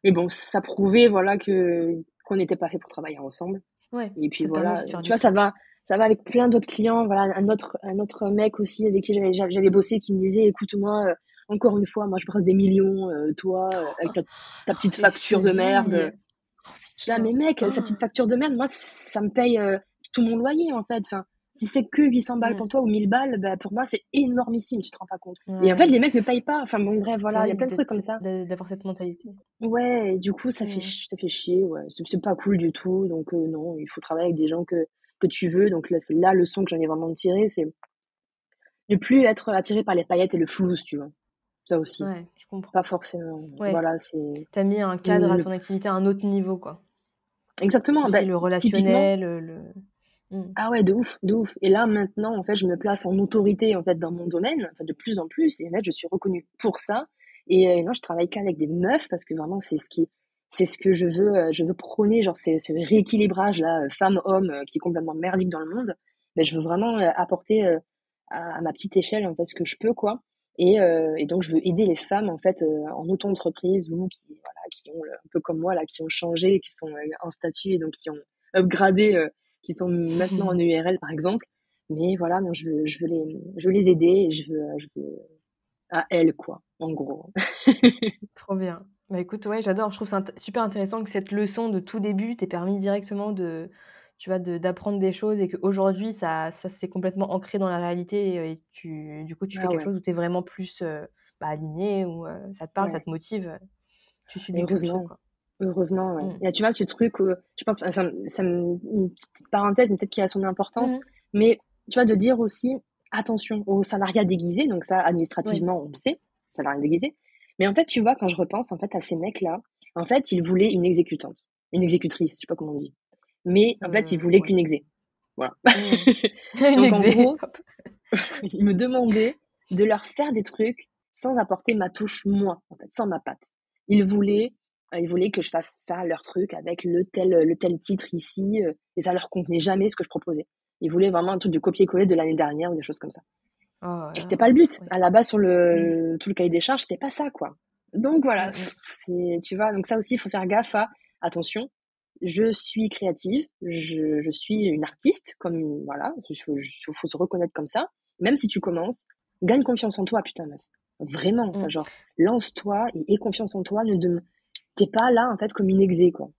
bon, ça prouvait voilà que qu'on n'était pas fait pour travailler ensemble Ouais, et puis ça te permet voilà, aussi de faire tu du vois, tri. ça va avec plein d'autres clients. Voilà, un autre mec aussi avec qui j'avais bossé qui me disait: «Écoute, moi, encore une fois, moi je brasse des millions, toi, avec ta petite Les facture de chevilles! merde». Oh J'étais là: «Mais putain! mec, sa Oh. petite facture de merde, moi, ça me paye, tout mon loyer, en fait. Enfin, si c'est que 800 balles Mmh. pour toi ou 1000 balles, bah, pour moi, c'est énormissime, tu te rends pas compte». Et en fait, Ouais, les mecs ne payent pas. Enfin bon, bref, c'est voilà, il y a terrible plein de trucs comme d'être ça. d'avoir cette mentalité. Ouais, et du coup, Mmh. ça fait chier, ouais. C'est pas cool du tout, donc non, il faut travailler avec des gens que tu veux. Donc là, c'est la leçon que j'en ai vraiment tirée, c'est ne plus être attiré par les paillettes et le flouze, tu vois? Ça aussi, Ouais, je pas comprends. forcément, Ouais, voilà, c'est tu as mis un cadre à ne ton activité à un autre niveau, quoi. exactement, Tout ce bah, qui est le typiquement. relationnel, le mmh. Ah ouais, de ouf, de ouf. Et là, maintenant, en fait, je me place en autorité, en fait, dans mon domaine, enfin, de plus en plus. Et en fait, je suis reconnue pour ça. Et non, je travaille qu'avec des meufs parce que vraiment, c'est ce que je veux prôner, genre, c'est le rééquilibrage, là, femme-homme, qui est complètement merdique dans le monde. Mais je veux vraiment apporter à ma petite échelle, en fait, ce que je peux, quoi. Et donc, je veux aider les femmes, en fait, en auto-entreprise ou voilà, qui ont, un peu comme moi, là, qui ont changé, qui sont en statut et donc qui ont upgradé qui sont maintenant en URL par exemple. Mais voilà, non, je veux les aider et je veux à elles quoi, en gros. Trop bien. Bah, écoute, ouais, j'adore. Je trouve ça super intéressant que cette leçon de tout début t'ait permis directement de tu vois, d'apprendre des choses et qu'aujourd'hui ça s'est complètement ancré dans la réalité et tu du coup, tu fais Ah quelque ouais, chose où tu es vraiment plus, bah, aligné, où, ça te parle, ça ouais, te motive, tu subis plus le truc, heureusement. quoi. Heureusement, ouais. Mmh. Et tu vois ce truc, je pense, enfin, une petite parenthèse, mais peut-être qui a son Mmh importance, mh. mais tu vois, de dire aussi attention au salariat déguisé, donc ça, Ouais. administrativement, on le sait, salariat déguisé. Mais en fait, tu vois, quand je repense en fait à ces mecs-là, en fait, ils voulaient une exécutante, une exécutrice, je sais pas comment on dit. Mais en fait, ils voulaient Ouais. qu'une exé. Voilà. Mmh. Une Donc en exé, gros, hop. ils me demandaient de leur faire des trucs sans apporter ma touche moi, en fait, sans ma patte. Ils voulaient, ils voulaient que je fasse ça, leur truc, avec le tel titre ici, et ça leur convenait jamais ce que je proposais. Ils voulaient vraiment un truc de copier-coller de l'année dernière ou des choses comme ça. Oh Et là c'était pas le là, but. ouais. À la base, sur Mmh. tout le cahier des charges, c'était pas ça, quoi. Donc voilà, Mmh mh. c'est, tu vois, donc ça aussi, il faut faire gaffe à, attention, je suis créative, je suis une artiste, comme, voilà, faut se reconnaître comme ça. Même si tu commences, gagne confiance en toi, putain, meuf. Vraiment, enfin, Mmh. genre, lance-toi et aie confiance en toi, t'es pas là, en fait, comme une exé, quoi.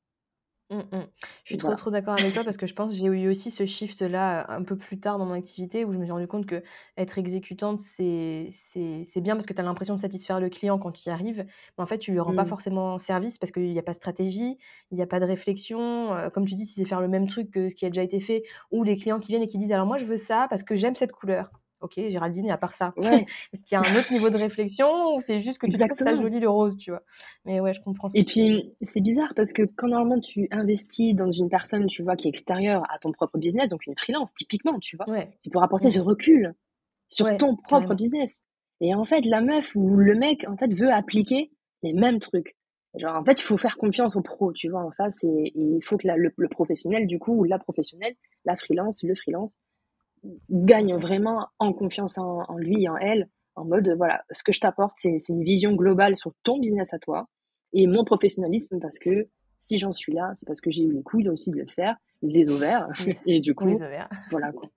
Mmh mh. Je suis trop, Voilà. trop d'accord avec toi parce que je pense que j'ai eu aussi ce shift-là, un peu plus tard dans mon activité où je me suis rendu compte que être exécutante, c'est bien parce que tu as l'impression de satisfaire le client quand tu y arrives, mais en fait, tu lui rends pas Mmh. forcément service parce qu'il y a pas de stratégie, il y a pas de réflexion, comme tu dis, si c'est faire le même truc que ce qui a déjà été fait ou les clients qui viennent et qui disent: «Alors moi, je veux ça parce que j'aime cette couleur». OK, Géraldine et à part ça, Ouais, est-ce qu'il y a un autre niveau de réflexion ou c'est juste que tu trouves ça exactement. joli le rose, tu vois? Mais ouais, je comprends ce que Et tu veux dire. puis, c'est bizarre parce que quand normalement tu investis dans une personne, tu vois, qui est extérieure à ton propre business, donc une freelance, typiquement, tu vois, Ouais. c'est pour apporter ce Mmh. recul sur Ouais, ton propre carrément. business. Et en fait, la meuf ou le mec, en fait, veut appliquer les mêmes trucs. Genre, en fait, il faut faire confiance au pro, tu vois, en face, et il faut que le professionnel, du coup, ou la professionnelle, la freelance, le freelance, Mmh gagne mh. vraiment en confiance en lui et en elle, en mode, voilà, ce que je t'apporte, c'est une vision globale sur ton business à toi et mon professionnalisme parce que si j'en suis là, c'est parce que j'ai eu les couilles aussi de le faire, les ovaires Yes, et du ou les coup, ovaires. voilà quoi.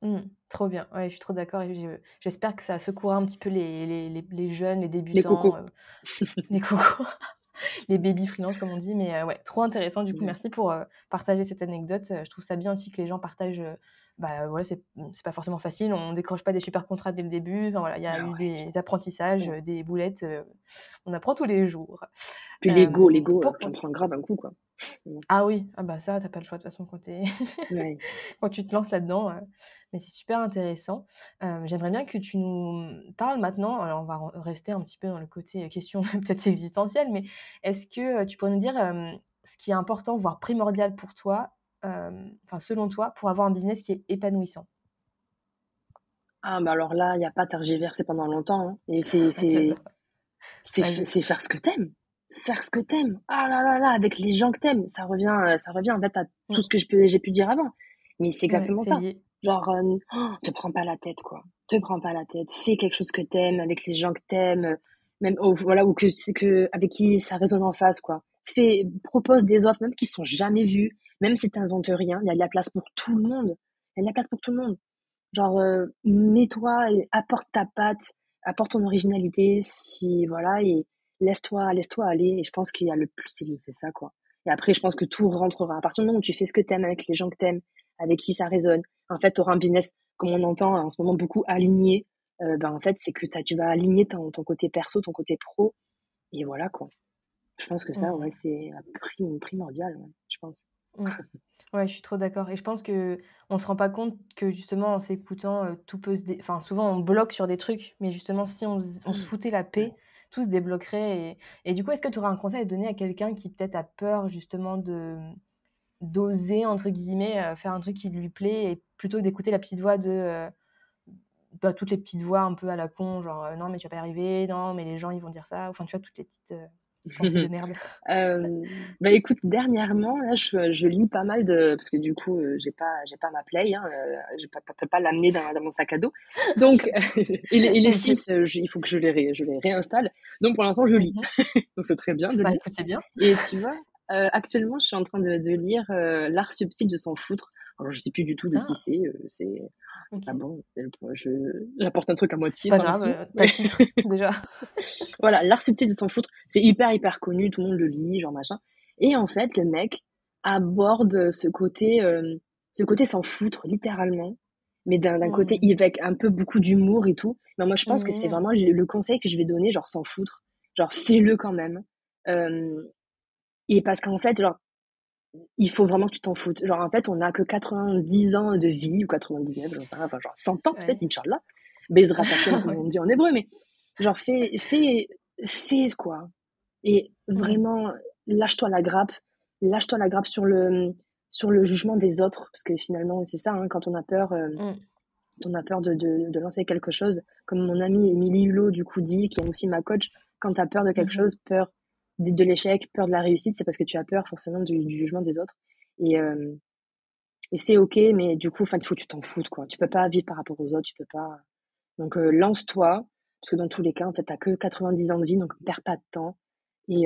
Mmh, trop bien. Ouais, je suis trop d'accord et j'espère que ça secouera un petit peu les jeunes, les Les débutants, cocos. les cocos, les baby freelance comme on dit, mais ouais, trop intéressant. Du coup, Ouais. merci pour, partager cette anecdote. Je trouve ça bien aussi que les gens partagent, bah, voilà, c'est pas forcément facile. On décroche pas des super contrats dès le début. Enfin voilà, il y a Ah eu ouais, des apprentissages, ouais. des boulettes, on apprend tous les jours. Puis l'ego, Pour t'en prends grave un coup, quoi. Mmh. Ah oui, ah bah ça, tu pas le choix de toute façon quand tu Ouais. quand tu te lances là-dedans, mais c'est super intéressant. J'aimerais bien que tu nous parles maintenant, alors on va rester un petit peu dans le côté, question peut-être existentielle, mais est-ce que, tu pourrais nous dire, ce qui est important, voire primordial pour toi, enfin selon toi, pour avoir un business qui est épanouissant? Ah bah alors là, il y a pas tergiversé pendant longtemps, hein, et J'adore. Vas-y. c'est faire ce que t'aimes. Faire ce que t'aimes. Ah là là là, avec les gens que t'aimes. Ça revient en fait à tout ce Mmh. que j'ai pu dire avant. Mais c'est Ouais, exactement c'est ça. lié. Genre, te prends pas la tête, quoi. Te prends pas la tête. Fais quelque chose que t'aimes avec les gens que t'aimes, même, voilà, ou que c'est que, avec qui ça résonne en face, quoi. Propose des offres, même qui sont jamais vues, même si t'inventes rien, il y a de la place pour tout le monde. Il y a de la place pour tout le monde. Genre, mets-toi et apporte ta patte, apporte ton originalité, si voilà, et laisse-toi aller. Et je pense qu'il y a le plus, c'est ça, quoi. Et après, je pense que tout rentrera. À partir du moment où tu fais ce que t'aimes avec les gens que t'aimes, avec qui ça résonne, en fait, tu auras un business, comme on entend en ce moment beaucoup, aligné. Ben, en fait, c'est que tu vas aligner ton côté perso, ton côté pro, et voilà, quoi. Je pense que ça, ouais, Mmh. c'est primordial, ouais, je pense. Mmh. Ouais, je suis trop d'accord et je pense qu'on se rend pas compte que justement en s'écoutant, tout peut se dé enfin souvent on bloque sur des trucs, mais justement si on se foutait la Ouais. paix, tout se débloquerait et du coup, est-ce que tu aurais un conseil à donner à quelqu'un qui peut-être a peur justement «d'oser» entre guillemets, faire un truc qui lui plaît et plutôt que d'écouter la petite voix bah, toutes les petites voix un peu à la con, genre, «Non mais tu vas pas y arriver, non mais les gens ils vont dire ça», enfin tu vois toutes les petites, pensées de merde. Bah, écoute, dernièrement, là, je lis pas mal de parce que du coup, j'ai pas ma Play, hein, je peux pas l'amener dans mon sac à dos. Donc et les Sims, OK. il faut que je les réinstalle. Donc pour l'instant, je lis. Mmh. Donc c'est très bien de Bah, lire écoute, c'est bien. et tu vois, actuellement, je suis en train de lire, L'art subtil de s'en foutre. Alors je sais plus du tout de qui Ah, c'est pas OK. bon, j'apporte un truc à C'est moitié pas sans la grave, suite. tu le titre, déjà. Voilà, l'art subtil de s'en foutre, c'est hyper connu, tout le monde le lit, genre machin. Et en fait, le mec aborde ce côté s'en foutre, littéralement, mais d'un côté Mmh. avec un peu beaucoup d'humour et tout. Mais moi, je pense que c'est Mmh. vraiment le conseil que je vais donner, genre s'en foutre, genre fais-le quand même. Euh, et parce qu'en fait, genre, il faut vraiment que tu t'en foutes. Genre, en fait, on n'a que 90 ans de vie, ou 99, j'en sais rien, enfin, genre 100 ans peut-être, Ouais. Inch'Allah. Bezrat Hashem, comme Ouais. on dit en hébreu, mais genre, fais quoi. Et Mmh. vraiment, lâche-toi la grappe. Lâche-toi la grappe sur le jugement des autres. Parce que finalement, c'est ça, hein, Mmh. quand on a peur de lancer quelque chose. Comme mon amie Émilie Hulot, du coup, dit, qui est aussi ma coach, quand tu as peur de quelque Mmh. chose, peur de l'échec, peur de la réussite, c'est parce que tu as peur forcément du jugement des autres. Et, euh, et c'est ok, mais du coup, enfin, il faut que tu t'en foutes, quoi. Tu peux pas vivre par rapport aux autres, tu peux pas. Donc, lance-toi, parce que dans tous les cas, en fait, t'as que 90 ans de vie, donc perds pas de temps. Et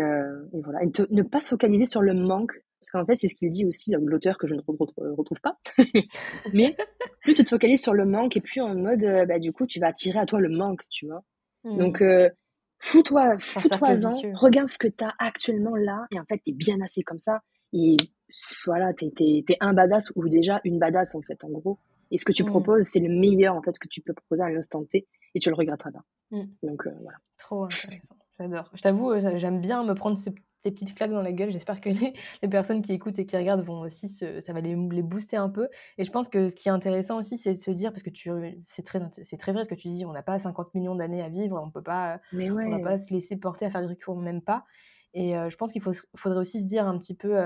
voilà. Et ne pas se focaliser sur le manque, parce qu'en fait, c'est ce qu'il dit aussi, l'auteur que je ne retrouve pas. Mais plus tu te focalises sur le manque, et plus en mode, bah, du coup, tu vas attirer à toi le manque, tu vois. Donc, Mmh. C'est un cercle fous-toi-en, vicieux. regarde ce que t'as actuellement là, et en fait, t'es bien assez comme ça. Et voilà, t'es un badass, ou déjà une badass, en fait, en gros. Et ce que tu Mmh. proposes, c'est le meilleur, en fait, ce que tu peux proposer à l'instant T, et tu le regretteras pas. Mmh. Donc, voilà. Trop intéressant, j'adore. Je t'avoue, j'aime bien me prendre ces petites claques dans la gueule. J'espère que les personnes qui écoutent et qui regardent vont aussi ça va les booster un peu et je pense que ce qui est intéressant aussi, c'est de se dire parce que c'est très vrai ce que tu dis, on n'a pas 50 millions d'années à vivre, on peut pas, Mais on va ouais, pas se laisser porter à faire des trucs qu'on n'aime pas et je pense faudrait aussi se dire un petit peu,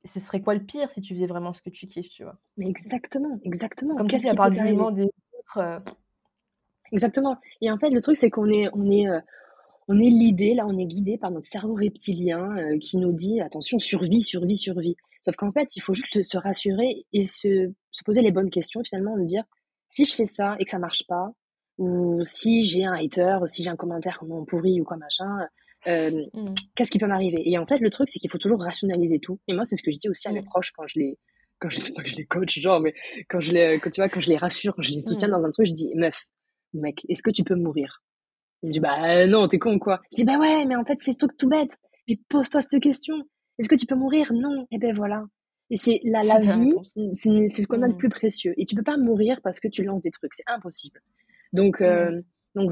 ce serait quoi le pire si tu faisais vraiment ce que tu kiffes, tu vois? mais exactement, exactement. Comme tu Qu'est-ce dis, à qui part peut le jugement t'arriver? des autres, Exactement. Et en fait, le truc, c'est on est l'idée, là, on est guidé par notre cerveau reptilien qui nous dit attention, survie, survie, survie. Sauf qu'en fait, il faut juste se rassurer et se poser les bonnes questions, finalement, de dire si je fais ça et que ça marche pas, ou si j'ai un hater, si j'ai un commentaire comment pourri ou quoi machin, euh, mmh, qu'est-ce qui peut m'arriver? Et en fait, le truc, c'est qu'il faut toujours rationaliser tout. Et moi, c'est ce que je dis aussi à mes mmh, proches pas que je les coach, genre, mais tu vois, quand je les rassure, quand je les soutiens mmh, dans un truc, je dis meuf, mec, est-ce que tu peux mourir? Il me dit, bah non, t'es con quoi. Je dis, bah ouais, mais en fait, c'est tout bête. Mais pose-toi cette question. Est-ce que tu peux mourir? Non. Et ben voilà. Et c'est la de la vie, réponse. c'est ce qu'on a de Mmh. plus précieux. Et tu peux pas mourir parce que tu lances des trucs, c'est impossible. Donc, Mmh.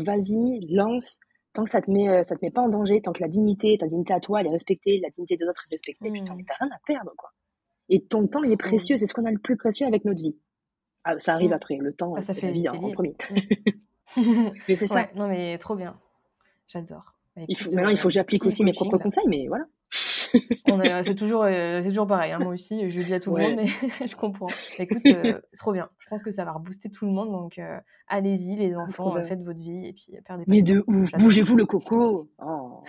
vas-y, lance. Tant que ça te met pas en danger, tant que ta dignité à toi, elle est respectée, la dignité des autres est respectée, putain, mais Mmh. t'as rien à perdre, quoi. Et ton temps, il est Trop précieux, bien. c'est ce qu'on a le plus précieux avec notre vie. Ah, ça arrive Mmh. après, le temps, Bah, ça c'est la vie, fait hein, c'est en lié. premier. Mmh. Mais c'est ça. Ouais, non mais trop bien. J'adore. Bah, écoute, Maintenant, il faut que j'applique team aussi mes propres coaching. conseils, mais voilà. C'est toujours pareil, hein, moi aussi, je le dis à tout le monde, Ouais. mais je comprends. Écoute, trop bien. Je pense que ça va rebooster tout le monde, donc allez-y les Ah, trop enfants, bien. faites votre vie et puis perdez pas Mais de de temps. ouf, J'adore. bougez-vous le coco. Oh,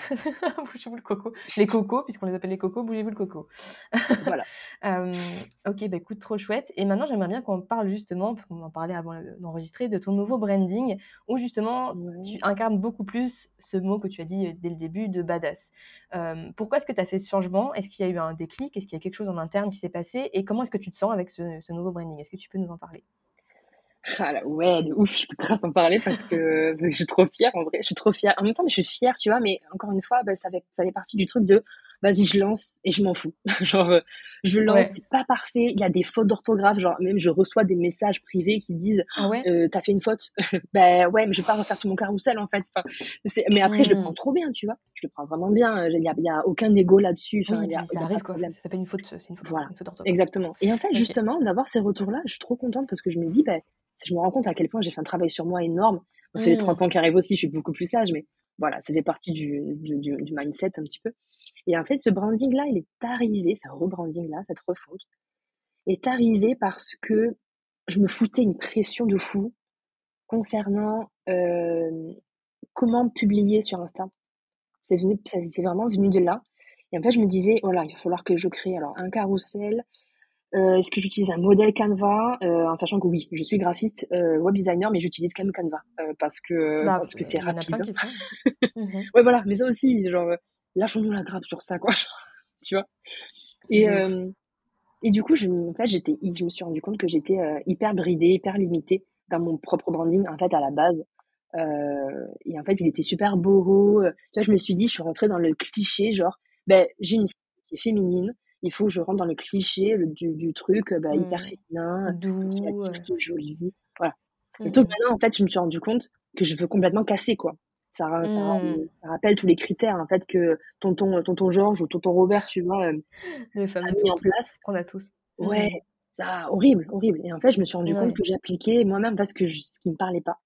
Bougez-vous le coco. Les cocos, puisqu'on les appelle les cocos, bougez-vous le coco. voilà. OK, bah, écoute, trop chouette et maintenant j'aimerais bien qu'on parle justement, parce qu'on en parlait avant, d'enregistrer, de ton nouveau branding où justement tu Ouais. incarnes beaucoup plus ce mot que tu as dit, dès le début de badass. Pourquoi est-ce que tu as fait ce changement? Est-ce qu'il y a eu un déclic? Est-ce qu'il y a quelque chose en interne qui s'est passé? Et comment est-ce que tu te sens avec ce nouveau branding? Est-ce que tu peux nous en parler? Ah là, ouais, de ouf, je peux grave en parler parce que je suis trop fière en vrai, je suis trop fière. En même temps, mais je suis fière, tu vois, mais encore une fois, bah, ça fait partie du truc de vas-y, je lance et je m'en fous. Genre, je lance, Ouais. c'est pas parfait, il y a des fautes d'orthographe, genre même je reçois des messages privés qui disent Ah ouais? t'as fait une faute. Ben ouais, mais je vais pas refaire tout mon carrousel en fait. Enfin, mais après, je le prends Mmh. trop bien, tu vois. Je le prends vraiment bien. Il y a aucun ego là-dessus. Enfin, Oui, puis il ça y a pas arrive de quoi, problème. ça s'appelle une faute, c'est Voilà, une faute d'orthographe. exactement. Et en fait, OK. justement, d'avoir ces retours-là, je suis trop contente parce que je me dis, ben, je me rends compte à quel point j'ai fait un travail sur moi énorme. Bon, c'est les Mmh. 30 ans qui arrivent aussi, je suis beaucoup plus sage, mais voilà, ça fait partie du mindset un petit peu. Et en fait, ce branding-là, il est arrivé, ce rebranding-là, cette refonte, est arrivé parce que je me foutais une pression de fou concernant comment publier sur Insta. C'est vraiment venu de là. Et en fait, je me disais, voilà, il va falloir que je crée alors un carrousel. Est-ce que j'utilise un modèle Canva, en sachant que oui, je suis graphiste, web designer, mais j'utilise quand même Canva, Bah, parce que c'est il y en a plein rapide. qui le font. Mmh. Ouais, voilà, mais ça aussi, genre, lâchons-nous la grappe sur ça, quoi, tu vois? Et De ouf. hem et du coup, en fait, je me suis rendu compte que j'étais, hyper bridée, hyper limitée dans mon propre branding, en fait, à la base. Et en fait, il était super boho, tu vois? Je me suis dit, je suis rentrée dans le cliché, genre, beh, j'ai une cible qui est féminine, il faut que je rentre dans le cliché du truc, bah, hyper Mmh. féminin, qui Doux, attire, qui est joli. Voilà. Le truc mmh. maintenant, en fait, je me suis rendu compte que je veux complètement casser, quoi. Mmh. Ça rappelle tous les critères, en fait, que tonton Georges ou tonton Robert, tu vois, Le a fameux mis en tonton place. qu'on a tous. Ouais, Mmh. ça horrible, horrible. Et en fait, je me suis rendu compte Ouais. que j'appliquais moi-même parce que ce qui me parlait pas.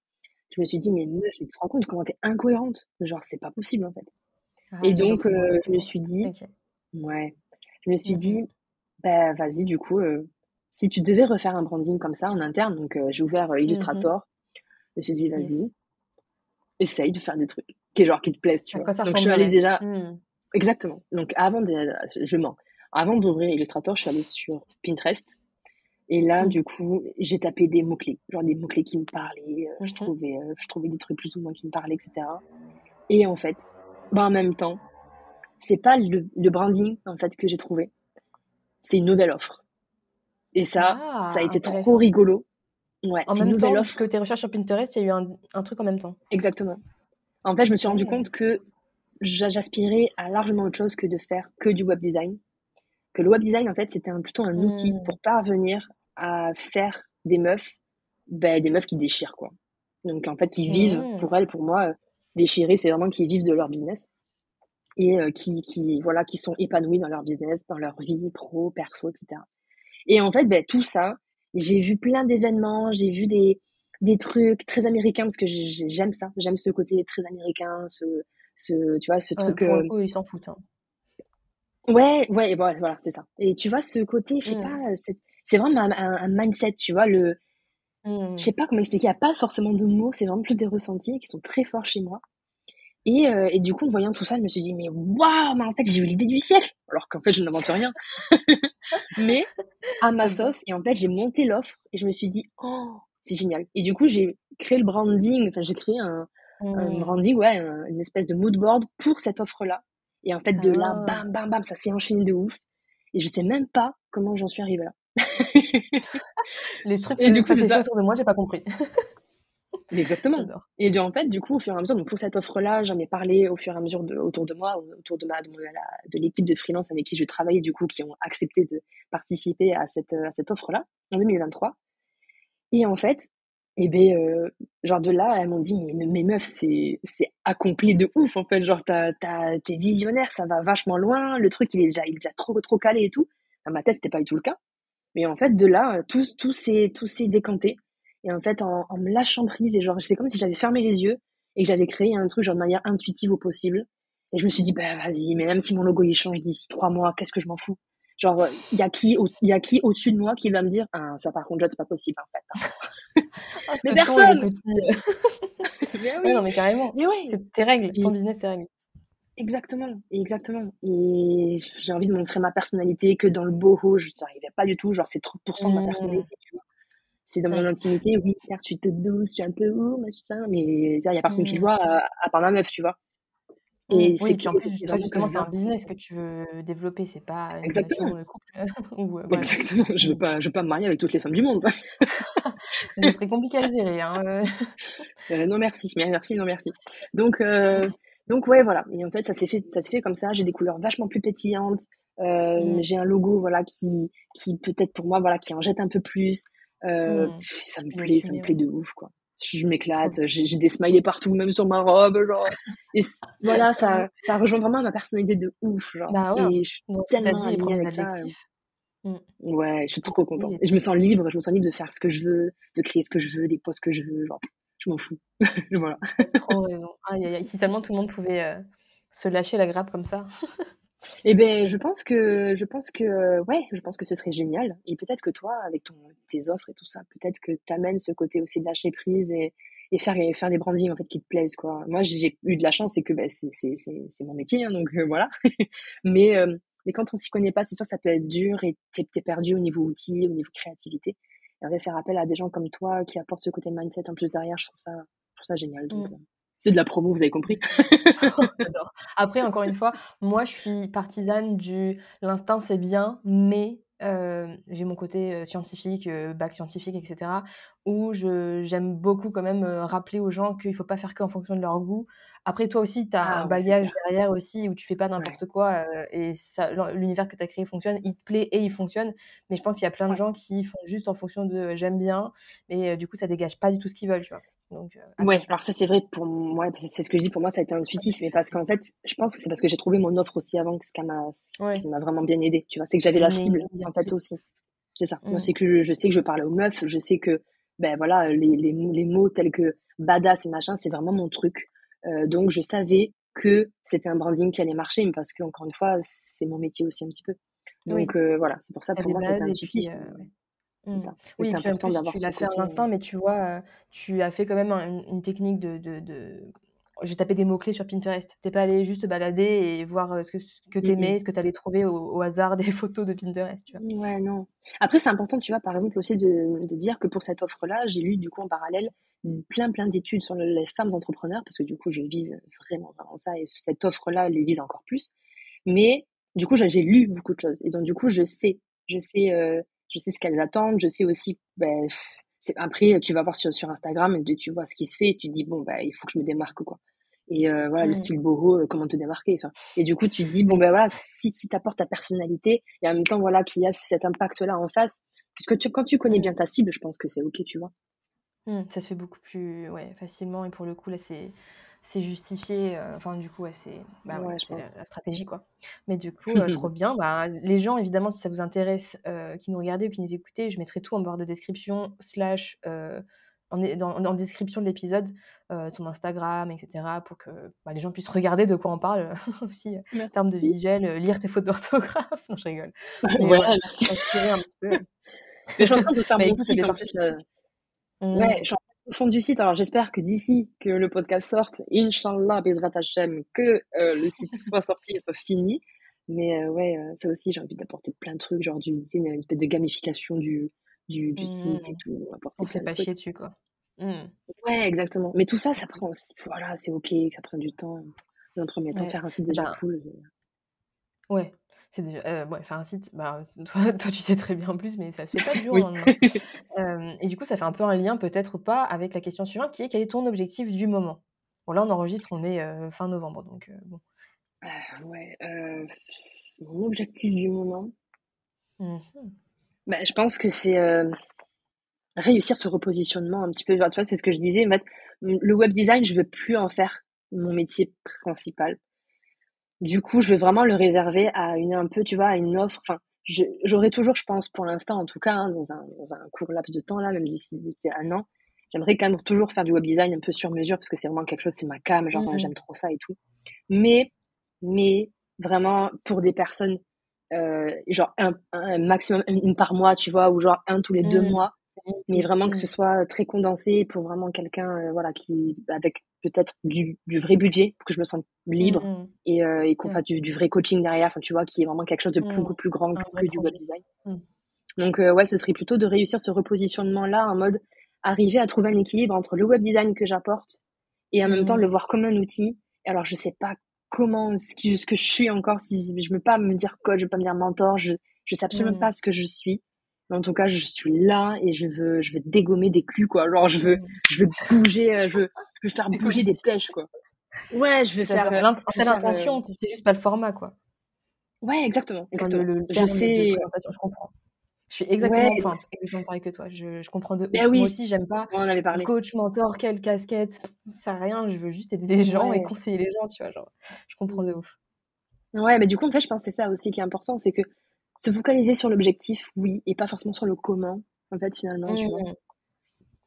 Je me suis dit: «Mais meuf, mais tu te rends compte comment tu es incohérente? Genre, c'est pas possible, en fait». Et Ah, j'adore donc, ces mots, je me incohérente. suis dit OK. ouais, je me suis Mmh. dit: «Bah, vas-y, du coup, si tu devais refaire un branding comme ça en interne», donc j'ai ouvert, Mmh. Illustrator. Je me suis dit: Yes. «Vas-y, essaye de faire des trucs qui te plaisent», tu À vois? quoi ça Donc je suis allée ressemblerait? déjà Mmh. exactement. Donc avant de je mens. Avant d'ouvrir Illustrator, je suis allée sur Pinterest et là, Mmh. du coup, j'ai tapé des mots-clés, genre des mots-clés qui me parlaient, Mmh. je trouvais des trucs plus ou moins qui me parlaient et cetera. Et en fait, bah, en même temps, c'est pas le branding, en fait, que j'ai trouvé, c'est une nouvelle offre. Et ça a Ah, été trop intéressant. rigolo. Ouais, En c'est une même nouvelle temps que offre tes recherches sur Pinterest, il y a eu un truc en même temps? exactement. En fait, je me suis rendu OK. compte que j'aspirais à largement autre chose que de faire que du web design. Que le web design, en fait, c'était plutôt un outil Mmh. pour parvenir à faire des meufs qui déchirent, quoi. Donc, en fait, qui vivent, Mmh. pour elles, pour moi, déchirer, c'est vraiment qui vivent de leur business et voilà, qui sont épanouies dans leur business, dans leur vie pro, perso, etc. Et en fait, ben, tout ça, j'ai vu plein d'événements, j'ai vu des trucs très américains parce que j'aime ça, j'aime ce côté très américain, tu vois, ce Ouais, truc. pour le coup, ils s'en foutent, hein. Ouais, ouais, et voilà, c'est ça. Et tu vois, ce côté, je sais pas, Mmh. c'est vraiment un mindset, tu vois, je Mmh. sais pas comment expliquer, il n'y a pas forcément de mots, c'est vraiment plus des ressentis qui sont très forts chez moi. Et du coup, en voyant tout ça, je me suis dit, mais waouh, mais en fait, j'ai eu l'idée du siècle, alors qu'en fait, je n'invente rien. Mais à ma J'adore. sauce, et en fait, j'ai monté l'offre et je me suis dit, oh, c'est génial. Et du coup, j'ai créé le branding, enfin, j'ai créé un Mmh. branding, ouais, une espèce de mood board pour cette offre-là. Et en fait, de là, Ah. bam, bam, bam, ça s'est enchaîné de ouf. Et je sais même pas comment j'en suis arrivée là. Les trucs Et du coup, ça c'est s'est fait ça. autour de moi, j'ai pas compris. Mais exactement. J'adore. Et en fait, du coup, au fur et à mesure, donc pour cette offre-là, j'en ai parlé au fur et à mesure autour de moi, autour de l'équipe de freelance avec qui je travaillais, du coup, qui ont accepté de participer à cette offre-là en 2023. Et en fait, et ben, genre de là, elles m'ont dit: «Mais meuf, c'est accompli de ouf, en fait, genre t'es visionnaire, ça va vachement loin, le truc il est déjà trop calé et tout». Dans ma tête, c'était pas du tout le cas. Mais en fait, de là, tout s'est décanté. Et en fait, en me lâchant prise, et genre, c'est comme si j'avais fermé les yeux et que j'avais créé un truc genre de manière intuitive au possible. Et je me suis dit, bah vas-y, mais même si mon logo il change d'ici 3 mois, qu'est-ce que je m'en fous? Genre, il y a qui au-dessus de moi qui va me dire, ah, ça par contre, Jade, c'est pas possible en fait, hein. Ah, Mais ce ton et le personne! petit, Mais ouais, non, oui, mais carrément. mais ouais. C'est tes règles, ton Et business, tes règles. exactement, exactement. Et j'ai envie de montrer ma personnalité que dans le boho, je n'arrivais pas du tout. Genre, c'est 30% de ma Mmh. personnalité, tu vois. C'est dans mon Ouais. intimité, oui, certes, je suis toute douce, je suis un peu machin, mais il y a personne qui le Mmh. voit, à part ma meuf, tu vois. Mmh. Et Oui, et puis en plus, c'est toi, vraiment que justement, je c'est viens. un business que tu veux développer, c'est pas une relation, Exactement, couple ou voilà. exactement. Mmh. Je veux pas me marier avec toutes les femmes du monde. Ça serait compliqué à gérer, hein, Non merci, mais merci, non merci. Donc, Mmh. ouais, voilà. Et en fait, ça s'est fait comme ça. J'ai des couleurs vachement plus pétillantes. Mmh. J'ai un logo, voilà, qui peut-être pour moi, voilà, qui en jette un peu plus. Mmh. Ça Tu me peux plaît, ça me l'assumer, plaît ouais. de ouf, quoi. Je Trop m'éclate. bien. J'ai des smileys partout, même sur ma robe, genre. Et voilà, J'avoue. ça rejoint vraiment ma personnalité de ouf, genre. Bah, ouais, hein, Et je suis dans ce que tu as tellement dit, les alignée premiers avec ça. adjectifs. Mmh. Ouais, je suis trop Positif contente. et Et tout. je me sens libre de faire ce que je veux, de créer ce que je veux, des posts que je veux, genre, je m'en fous. Voilà. Trop raison. Aïe, aïe, aïe. Si seulement tout le monde pouvait, se lâcher la grappe comme ça. Eh ben, je pense que ce serait génial. Et peut-être que toi, avec tes offres et tout ça, peut-être que t'amènes ce côté aussi de lâcher prise et faire des brandings, en fait, qui te plaisent, quoi. Moi, j'ai eu de la chance, c'est que, ben, c'est mon métier, hein, donc, voilà. Mais, quand on s'y connaît pas, c'est sûr, ça peut être dur et t'es perdu au niveau outils, au niveau créativité. Et en fait, faire appel à des gens comme toi qui apportent ce côté mindset en plus derrière, je trouve ça génial. Donc, Mmh. c'est de la promo, vous avez compris. J'adore. Après, encore une fois, moi, je suis partisane du l'instinct, c'est bien, mais j'ai mon côté, scientifique, bac scientifique et cetera, où j'aime beaucoup quand même, rappeler aux gens qu'il faut pas faire qu'en fonction de leur goût. Après, toi aussi, tu as un Ah ouais, c'est bagage clair. derrière aussi où tu fais pas Ouais. n'importe quoi, et ça l'univers que tu as créé fonctionne, il te plaît et il fonctionne. Mais je pense qu'il y a plein de Ouais. gens qui font juste en fonction de, «j'aime bien», et du coup, ça dégage pas du tout ce qu'ils veulent, tu vois? Donc Ouais, attention, alors ça, c'est vrai pour moi, c'est ce que je dis, pour moi, ça a été faut pas se intuitif, laisser mais parce faire. qu'en fait, je pense que c'est parce que j'ai trouvé mon offre aussi avant, ce qui Ouais, m'a vraiment bien aidée, tu vois? C'est que j'avais c'est la donner une cible, ligne en fait, directrice. aussi. C'est ça. Moi, Mmh. c'est que je sais que je parlais aux meufs, je sais que, ben voilà, les mots tels que badass et machin, c'est vraiment mon truc. Donc je savais que c'était un branding qui allait marcher, mais parce que encore une fois, c'est mon métier aussi un petit peu. Donc, Oui, voilà, c'est pour ça, tu as pour des moi, ça a été bases et intuitif, puis, mais ouais. c'est Mmh. ça. Mais Oui, et c'est puis en important plus, d'avoir tu ce l'as fait à côté, l'instinct, mais tu vois, tu as fait quand même une technique de j'ai tapé des mots-clés sur Pinterest. Tu es pas allée juste te balader et voir, ce que tu mmh mh. aimais, ce que tu allais trouver au hasard des photos de Pinterest, tu vois? Ouais, non. Après, c'est important, tu vois, par exemple, aussi de dire que pour cette offre-là, j'ai lu, du coup, en parallèle, plein d'études sur les femmes entrepreneurs, parce que du coup, je vise vraiment, vraiment ça, et cette offre-là les vise encore plus. Mais du coup, j'ai lu beaucoup de choses. Et donc, du coup, je sais, je sais ce qu'elles attendent. Je sais aussi, ben, après, tu vas voir sur Instagram, et tu vois ce qui se fait, et tu te dis, bon, bah, il faut que je me démarque, quoi. Et voilà, le Mmh. style boho, comment te démarquer, enfin. Et du coup, tu te dis, bon, Oui, ben voilà, si tu apportes ta personnalité, et en même temps, voilà, qu'il y a cet impact-là en face, quand tu connais mmh, bien ta cible, je pense que c'est OK, tu vois. ça se fait beaucoup plus, ouais, facilement, et pour le coup, là, c'est justifié, enfin, du coup, ouais, c'est bah, ouais, Ouais, je c'est la pense. la stratégie, quoi. Mais du coup, trop bien. Bah, les gens, évidemment, si ça vous intéresse, qui nous regardaient ou qui nous écoutaient, je mettrai tout en barre de description slash, en description de l'épisode, ton Instagram et cetera, pour que, bah, les gens puissent regarder de quoi on parle, aussi, en termes de Merci. visuel, lire tes fautes d'orthographe. Non, je rigole. Mais Ouais, voilà, merci. s'inspirer un petit peu. Mais je suis en train de faire Bah, mon écoute, ça site fait en plus, partie. là. Ouais, Mmh. je suis en train de fond du site. Alors, j'espère que d'ici que le podcast sorte, Inch'Allah, Bezrat Hachem, que le site soit sorti et soit fini. Mais ouais, ça aussi, j'ai envie d'apporter plein de trucs, genre tu sais, une espèce de gamification du site et Mmh. tout, On apporter se fait plein de pas trucs. chier dessus, quoi. Mmh. Ouais, exactement. Mais tout ça, ça prend aussi, voilà, c'est OK, ça prend du temps. Dans un premier temps, Ouais, faire un site et déjà ben, cool. ouais. C'est déjà ouais, faire un site, bah, toi, tu sais très bien en plus, mais ça se fait pas du jour au Oui. lendemain. Et du coup, ça fait un peu un lien peut-être ou pas avec la question suivante qui est: «Quel est ton objectif du moment?» Bon là, on enregistre, on est, fin novembre donc bon. Ouais, mon objectif du moment, Mmh mh. bah, je pense que c'est, réussir ce repositionnement un petit peu, genre, tu vois, c'est ce que je disais, en fait, le web design, je veux plus en faire mon métier principal. Du coup, je veux vraiment le réserver à une un peu, tu vois, à une offre. Enfin, j'aurai toujours, je pense, pour l'instant, en tout cas, hein, dans un court laps de temps, là, même d'ici 1 an, j'aimerais quand même toujours faire du web design un peu sur mesure parce que c'est vraiment quelque chose, c'est ma came, genre, Mmh. j'aime trop ça et tout. Mais, mais vraiment pour des personnes, genre un maximum, une par mois, tu vois, ou genre un tous les 2 mois, mais Limité. vraiment que ce soit très condensé pour vraiment quelqu'un, voilà, qui avec peut-être du vrai budget pour que je me sente Mmh libre mh. et qu'on Ouais. fasse du vrai coaching derrière, enfin, tu vois, qui est vraiment quelque chose de Mmh. beaucoup plus grand Un que vrai du web projet. design. Mmh. Donc ouais, ce serait plutôt de réussir ce repositionnement-là en mode arriver à trouver un équilibre entre le web design que j'apporte et en même temps le Mmh. voir comme un outil. Et alors je sais pas comment ce que je suis encore, si je veux pas me dire coach, je veux pas me dire mentor, je sais absolument Mmh. pas ce que je suis. Mais en tout cas, je suis là et je veux dégommer des culs, quoi. Genre Mmh. je veux bouger, je veux faire C'est comme bouger des pêches, quoi. Ouais, j'adore. je Tu veux faire l'intention, tu fais juste pas le format, quoi. ouais, exactement, Enfin exactement. le Je terme de sais présentation, je comprends. Je suis ouais, exactement pareil que toi. Je comprends de ben ouf. Moi oui, aussi, j'aime pas on en avait parlé. coach, mentor, quelle casquette, ça sert à rien. Je veux juste aider les gens et Ouais. conseiller les gens, tu vois? Genre, je comprends de Mmh. ouf. Ouais, mais du coup, en fait, je pense que c'est ça aussi qui est important, c'est que se focaliser sur l'objectif, oui, et pas forcément sur le comment, en fait, finalement, tu vois? Mmh.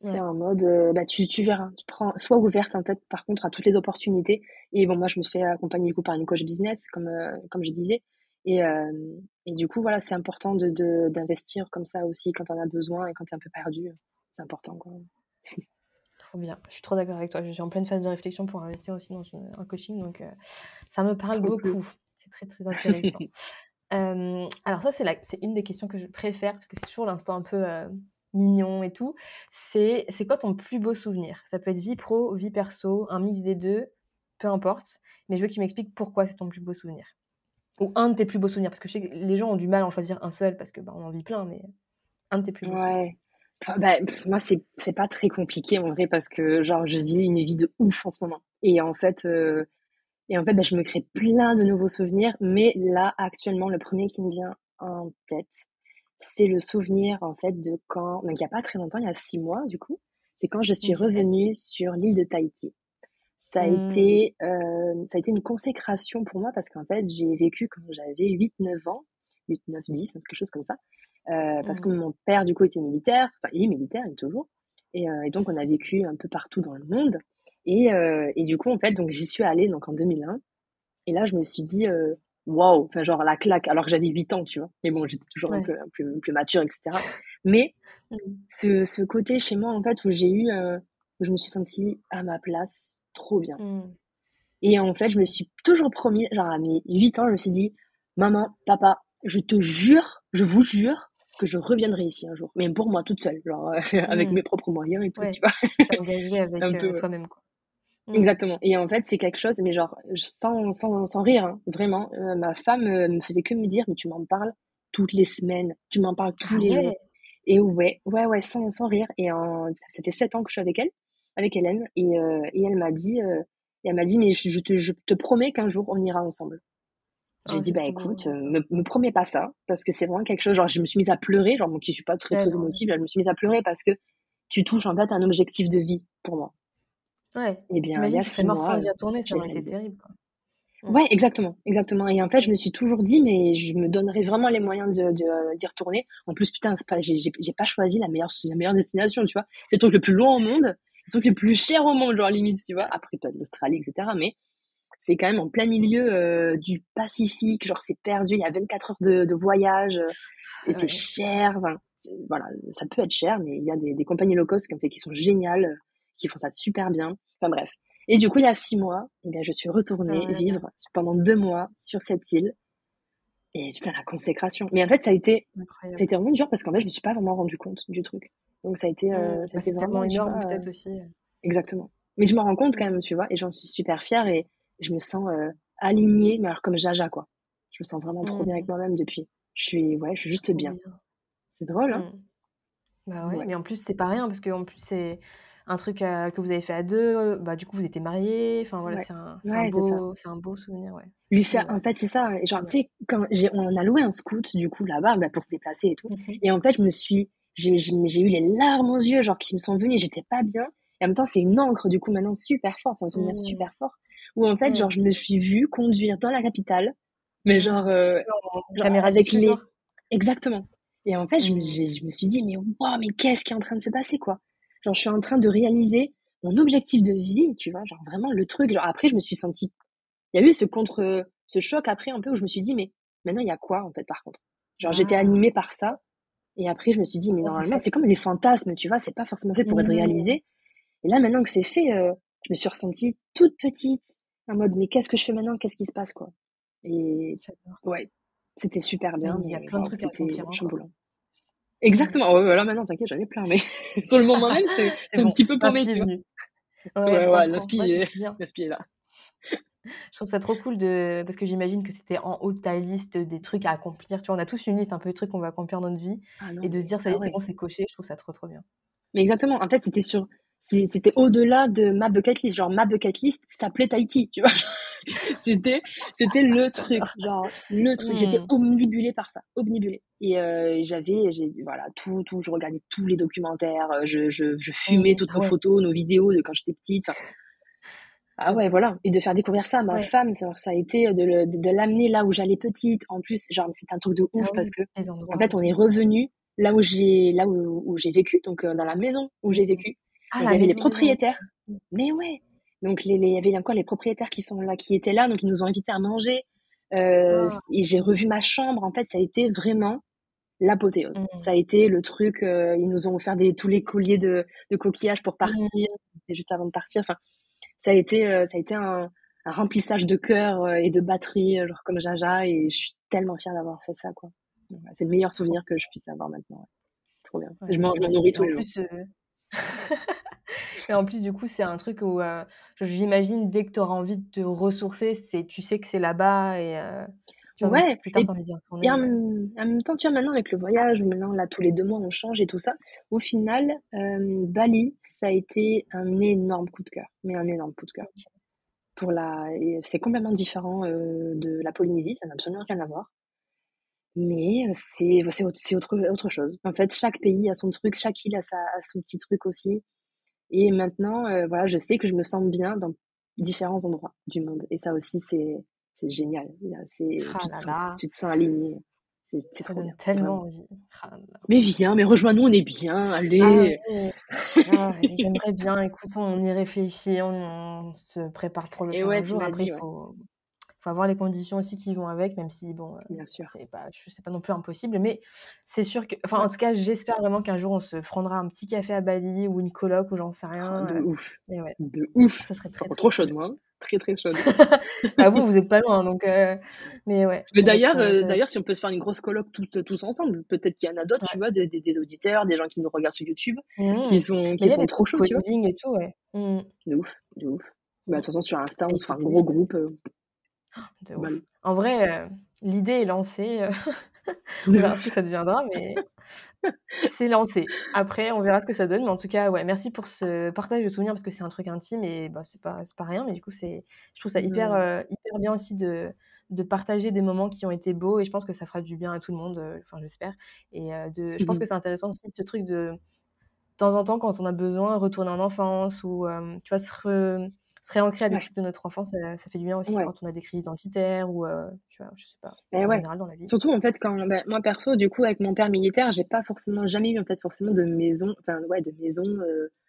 C'est Ouais. en mode, bah, tu verras. Tu prends sois ouverte, en fait, par contre, à toutes les opportunités et bon, moi, je me fais accompagner, du coup, par une coach business, comme je disais et du coup, voilà, c'est important d'investir comme ça aussi quand on a besoin et quand tu es un peu perdu, c'est important, quoi. Trop bien. Je suis trop d'accord avec toi. Je suis en pleine phase de réflexion pour investir aussi dans un coaching, donc ça me parle Trop cool. beaucoup. C'est très, très intéressant. Alors ça, c'est une des questions que je préfère parce que c'est toujours l'instant un peu, mignon et tout. C'est quoi ton plus beau souvenir? Ça peut être vie pro, vie perso, un mix des 2, peu importe, mais je veux que tu m'expliques pourquoi c'est ton plus beau souvenir. Ou un de tes plus beaux souvenirs, parce que je sais que les gens ont du mal à en choisir un seul parce que, bah, on en vit plein, mais un de tes plus beaux souvenirs. Ouais. Enfin, bah, moi, c'est pas très compliqué, en vrai, parce que, genre, je vis une vie de ouf en ce moment et en fait, bah, je me crée plein de nouveaux souvenirs, mais là, actuellement, le premier qui me vient en tête, c'est le souvenir, en fait, de quand donc il y a pas très longtemps, il y a 6 mois, du coup, c'est quand je suis OK. revenue sur l'île de Tahiti. Mmh. Ça a été une consécration pour moi parce qu'en fait, j'ai vécu quand j'avais 8 9 ans, 8 9 10 quelque chose comme ça, parce que Mmh. mon père, du coup, était militaire, enfin, il est militaire, il est toujours et donc on a vécu un peu partout dans le monde et du coup, en fait, donc j'y suis allée donc en 2001 et là, je me suis dit, «Waouh!» enfin, genre la claque, alors que j'avais 8 ans, tu vois? Mais bon, j'étais toujours un Ouais. peu plus mature et cetera. Mais Mmh. ce côté chez moi, en fait, où je me suis sentie à ma place, trop bien. Mmh. Et Trop en fait, je bien. me suis toujours promis, genre à mes 8 ans, je me suis dit: «Maman, papa, je te jure, je vous jure que je reviendrai ici un jour, mais pour moi toute seule, genre, avec Mmh. mes propres moyens et tout», tu Ouais. vois? Tu t'es engagée avec, Un peu, ouais. toi-même, quoi. Mmh. Exactement et en fait, c'est quelque chose, mais genre, sans rire, hein, vraiment, ma femme, me faisait que me dire: «Mais tu m'en parles toutes les semaines, tu m'en parles tous Ah les jours» ouais! et ouais, ouais, ouais, sans rire et ça fait 7 ans que je suis avec elle, avec Hélène et elle m'a dit: «Mais je te promets qu'un jour on ira ensemble». J'ai Oh, dit: c'est «Bah, trop bien. écoute, me promets pas ça, parce que c'est vraiment quelque chose», genre je me suis mise à pleurer, genre moi qui suis pas très, Ouais, très non, émotive, là, je me suis mise à pleurer parce que tu touches en fait un objectif de vie pour moi. ouais. Et bien, il y Tu a tu serais 6 morte sans mois, y retourner, je ça l'ai aurait été réalisé. terrible, quoi. Mmh. Ouais, exactement, exactement et en fait, je Mmh. me suis toujours dit: «Mais je me donnerai vraiment les moyens d'y retourner». En plus, putain, c'est pas j'ai pas choisi la meilleure destination, tu vois? C'est le truc le plus loin au monde, c'est le truc le plus cher au monde, genre limite, tu vois? Après peut-être l'Australie et cetera, mais c'est quand même en plein milieu, du Pacifique, genre c'est perdu, il y a 24 heures de voyage, et c'est Ouais. cher, enfin, voilà, ça peut être cher, mais il y a des compagnies low cost qui sont géniales, qui font ça super bien. Enfin bref. Et du coup, il y a 6 mois, eh bien, je suis retournée Ah, vivre pendant 2 mois sur cette île et putain, la consécration. Mais en fait, ça a incroyable. été vraiment dur parce qu'en fait, je me suis pas vraiment rendu compte du truc. Donc Mmh. ça a Bah, été c'est tellement vraiment, je sais énorme pas, peut-être aussi, exactement. Mais je me rends compte quand mmh. même, tu vois? Et j'en suis super fière et je me sens, alignée, mais alors comme Jaja, quoi. Je me sens vraiment trop bien avec Mmh. moi-même depuis. Je suis juste Trop bien. bien. C'est drôle, hein? Mmh. Bah, ouais, Ouais. mais en plus, c'est pas rien parce qu'en plus, c'est un truc, que vous avez fait à 2. Bah, du coup, vous étiez mariés, enfin voilà, Ouais. c'est un Ouais, c'est ça. beau souvenir, ouais. Lui faire Franchement, en fait, c'est ça, c'est trop genre, bien. tu sais, quand on a loué un scoot, du coup, là-bas, bah, pour se déplacer et tout. Mmh mh. Et en fait, j'ai eu les larmes aux yeux, genre, qui me sont venues, j'étais pas bien. Et en même temps, c'est une encre, du coup, maintenant, super forte, c'est un souvenir Mmh. super fort. Où en fait, genre, Mmh. je me suis vue conduire dans la capitale, mais Mmh. En genre, caméra avec dessus, les, genre? exactement. Et en fait, Mmh. je me suis dit, mais waouh, mais qu'est-ce qui est en train de se passer, quoi? Genre, je suis en train de réaliser mon objectif de vie, tu vois, genre, vraiment, le truc, genre, après, je me suis sentie il y a eu ce choc après un peu où je me suis dit: «Mais maintenant il y a quoi en fait par contre?» Genre j'étais Ah! animée par ça et après je me suis dit: «Mais Maintenant, c'est normalement fait. c'est comme des fantasmes, tu vois? C'est pas forcément fait pour être Mmh. réalisé» et là maintenant que c'est fait, je me suis ressentie toute petite en mode: «Mais qu'est-ce que je fais maintenant? Qu'est-ce qui se passe quoi?» Et J'adore. ouais, c'était super Bah, bien il y a mais plein de waouh, trucs à c'était accomplir encore. chamboulant. Mmh. Exactement, ouais, ouais, là maintenant t'inquiète, j'en ai plein mais sur le moment même, C'est c'est un bon, petit peu paumé, l'inspi est tu vois? venu. Ouais, Ouais, je ouais, comprends. Ouais, l'inspi c'est est trop bien. l'inspi est là. Je trouve ça trop cool de parce que j'imagine que c'était en haut de ta liste des trucs à accomplir. Tu vois, on a tous une liste un peu de trucs qu'on veut accomplir dans notre vie Ah et non de se mais dire: «Ça y ah est, c'est ouais. bon, c'est coché», je trouve ça trop, trop bien. Mais exactement, en fait, c'était au-delà de ma bucket list. Genre, ma bucket list s'appelait Tahiti, tu vois? C'était, c'était le truc, J'adore. genre, le truc. J'étais Mmh. omnibulée par ça, omnibulée. Et voilà, tout, je regardais tous les documentaires, je fumais Mmh. toutes Ah nos ouais, photos, nos vidéos de quand j'étais petite. Enfin, ah ouais, j'adore. voilà. Et de faire découvrir ça à ma Ouais. femme, ça a été de l'amener là où j'allais petite. En plus, genre, c'est un truc de Ah ouf parce oui, que, les en endroits et fait, on est tout. revenu là où j'ai vécu, donc dans la maison où j'ai Mmh. vécu. Ah, Donc il la y avait les maison, OK. propriétaires. Mmh. Mais ouais. Donc il y avait encore les propriétaires qui étaient là, donc ils nous ont invités à manger. Ah, Et j'ai trop bien. revu ma chambre. En fait, ça a été vraiment l'apothéose. Mmh. Ça a été le truc. Ils nous ont offert tous les colliers de coquillages pour Mmh. partir. C'était juste avant de partir. Enfin, ça a été un remplissage de cœur et de batterie, genre comme Jaja. Et je suis tellement fière d'avoir fait ça, quoi. Donc, ouais, c'est le meilleur Trop souvenir que je puisse avoir maintenant. Ouais. Trop bien. ouais, Je m'en j'imagine nourris et tous en les jours. plus, et en plus, du coup, c'est un truc où, j'imagine dès que tu auras envie de te ressourcer, c'est tu sais que c'est là-bas et tu vois, même si Ouais. plus tard tu as envie d'y Et retourner, ouais. en même temps, tu vois, maintenant avec le voyage, où maintenant, là, tous les 2 mois, on change et tout ça, au final, Bali, ça a été un énorme coup de cœur, mais un énorme coup de cœur. OK. Et c'est complètement différent de la Polynésie, ça n'a absolument rien à voir. Mais c'est autre chose. En fait, chaque pays a son truc, chaque île a son petit truc aussi. Et maintenant, voilà, je sais que je me sens bien dans différents endroits du monde. Et ça aussi, c'est génial. Ah là là, Tu te sens aligné. C'est ça trop donne bien, tellement vraiment. envie. Ah là là. Mais viens, mais rejoins-nous, on est bien, Ah allez. ouais, ah ouais, j'aimerais bien. Écoute, on y réfléchit, on se prépare pour le Et faire ouais, un tu jour. m'as Après, dit, ouais, faut avoir les conditions aussi qui vont avec, même si bon, bien sûr. c'est pas non plus impossible, mais c'est sûr que enfin, Ouais. en tout cas, j'espère vraiment qu'un jour on se prendra un petit café à Bali ou une coloc ou j'en sais Oh, rien, de ouf, mais ouais, de ouf. ça serait très, Trop, très trop chaude, cool. moi, hein. Très, très chaude. Bah, vous êtes pas loin donc mais ouais, Mais ça va être d'ailleurs, si on peut se faire une grosse colloque tous ensemble, peut-être qu'il y en a d'autres, tu ouais. vois, des auditeurs, des gens qui nous regardent sur YouTube, Mmh. Mais qui il y a sont des trop trucs chauds, tu vois. co-living et tout, ouais. Mmh. De ouf, de ouf. Bah, de Mmh. toute façon, sur Insta, Bah, on se fera un écoutez, gros groupe, de ouf. ballot. En vrai, l'idée est lancée, on De verra ce que ouf. ça deviendra, mais c'est lancé. Après, on verra ce que ça donne, mais en tout cas, ouais, merci pour ce partage de souvenirs parce que c'est un truc intime et bah, c'est pas rien, mais du coup, je trouve ça Ouais. hyper bien aussi de partager des moments qui ont été beaux et je pense que ça fera du bien à tout le monde, enfin j'espère et je pense que c'est intéressant aussi ce truc de temps en temps, quand on a besoin, retourner en enfance ou tu vois, se réancrer à des Ouais, trucs de notre enfance, ça fait du bien aussi ouais. quand on a des crises identitaires ou tu vois, je sais pas, Et en ouais. général dans la vie. Surtout, en fait, moi, perso, du coup, avec mon père militaire, j'ai pas forcément jamais eu, en fait, forcément de maison, enfin, ouais, de maison,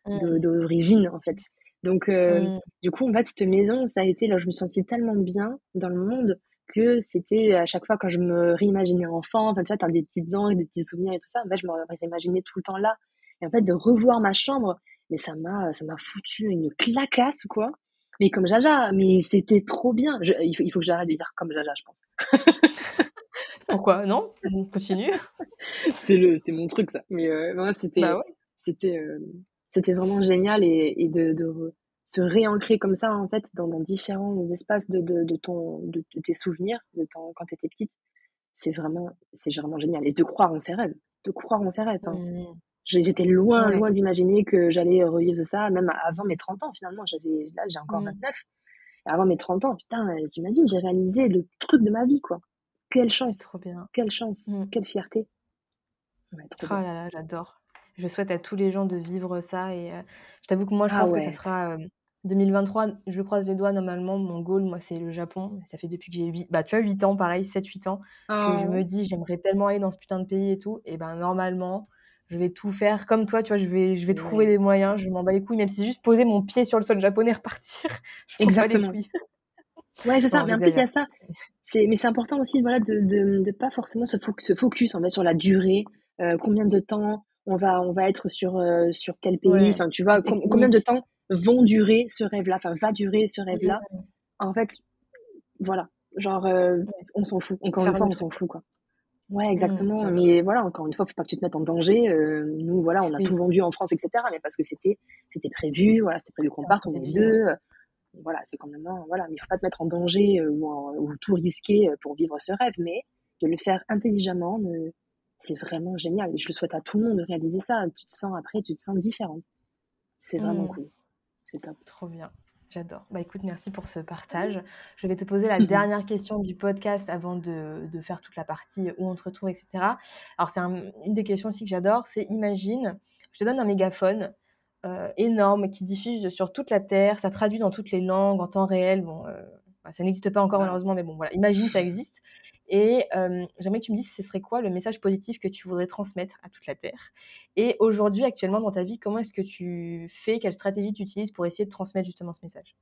Mmh, d'origine, en fait. fixe. Donc, Mmh, du coup, en fait, cette maison, ça a été là, je me sentais tellement bien dans le monde que c'était à chaque fois quand je me réimaginais enfant, enfin, tu vois, tu des petites anges, des petits souvenirs et tout ça, en fait, je me réimaginais tout le temps là. Et en fait, de revoir ma chambre, mais ça m'a foutu une clacasse, quoi. Mais comme Jaja, mais c'était trop bien. Il faut que j'arrête de dire comme Jaja, je pense. pourquoi? Non? Continue. C'est mon truc ça. Mais ouais, Bah ouais. c'était, c'était vraiment génial et se réancrer comme ça, en fait, dans différents espaces de tes souvenirs, quand tu étais petite, c'est vraiment génial. Et de croire en ses rêves, de croire en ses rêves, hein. Mmh. J'étais loin, Ouais. loin d'imaginer que j'allais revivre ça, même avant mes 30 ans, finalement. Là, j'ai encore Mmh. 29. Avant mes 30 ans, putain, t'imagines, j'ai réalisé le truc de ma vie, quoi. C'est trop bien. Quelle chance, Mmh. quelle fierté. Ouais, trop Oh bien. là là, j'adore. Je souhaite à tous les gens de vivre ça et je t'avoue que moi, je Ah pense que ça ouais. sera, 2023. Je croise les doigts, normalement, mon goal, moi, c'est le Japon. Ça fait depuis que j'ai 8 bah, tu vois, 8 ans, pareil, 7 8 ans, que je me Oh, dis: «J'aimerais tellement aller dans ce putain de pays et tout» et ben, normalement, je vais tout faire comme toi, tu vois? Je vais trouver ouais. des moyens, je m'en bats les couilles, même si c'est juste poser mon pied sur le sol japonais et repartir, je m'en bats les Exactement. couilles. Ouais, c'est ça. Non, Mais en plus, il y a j'exagère. ça. Mais c'est important aussi, voilà, de pas forcément se focus, en fait, sur la durée. Combien de temps on va être sur tel pays. Ouais, Enfin, tu vois, trucs combien de techniques. temps vont durer ce rêve-là, enfin, va durer ce rêve-là. Mmh. En fait, voilà. Genre, Ouais, on s'en fout. Encore une faire fois, le on truc, s'en quoi. fout, quoi. Ouais, exactement. J'adore. Mais voilà, encore une fois, faut pas que tu te mettes en danger. Nous, voilà, on a tout Oui, vendu en France, etc. Mais parce que c'était prévu. Voilà, c'était prévu qu'on c'est un parte, on projet est de vie, ouais. deux. Voilà, c'est quand même voilà, mais il faut pas te mettre en danger ou tout risquer pour vivre ce rêve, mais de le faire intelligemment, c'est vraiment génial. Et je le souhaite à tout le monde de réaliser ça. Tu te sens différente. C'est vraiment Mmh. cool. C'est top. Trop bien, j'adore. Bah, écoute, merci pour ce partage. Je vais te poser la dernière question du podcast avant de faire toute la partie où on te retrouve, et cetera. Alors, c'est une des questions aussi que j'adore, c'est imagine, je te donne un mégaphone énorme qui diffuse sur toute la terre, ça traduit dans toutes les langues en temps réel. Bon, bah, ça n'existe pas encore Waouh. malheureusement, mais bon, voilà, imagine ça existe. Et j'aimerais que tu me dises ce serait quoi le message positif que tu voudrais transmettre à toute la terre. Et aujourd'hui, actuellement, dans ta vie, comment est-ce que tu fais? Quelle stratégie tu utilises pour essayer de transmettre justement ce message?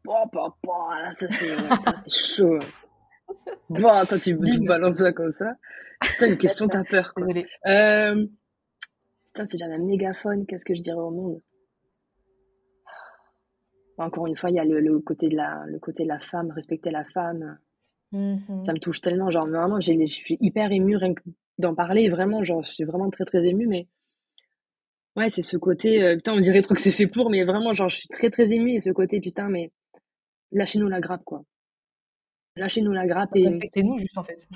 Là, ouais, ça, c'est chaud, hein. Bah, quand tu me Bim! balances ça comme ça, putain, une question, t'as peur, quoi. Désolée. Euh, Putain, si j'avais un mégaphone, qu'est-ce que je dirais au monde? Encore une fois, il y a le côté de la femme, respecter la femme. Ça Mmh. me touche tellement, genre vraiment, je suis hyper émue rien que d'en parler, vraiment, genre, je suis vraiment très très émue, mais ouais, c'est ce côté, putain, on dirait trop que c'est fait pour, mais vraiment, genre, je suis très très émue, et ce côté, putain, mais lâchez-nous la grappe, quoi. Lâchez-nous la grappe et Respectez-nous juste, en fait.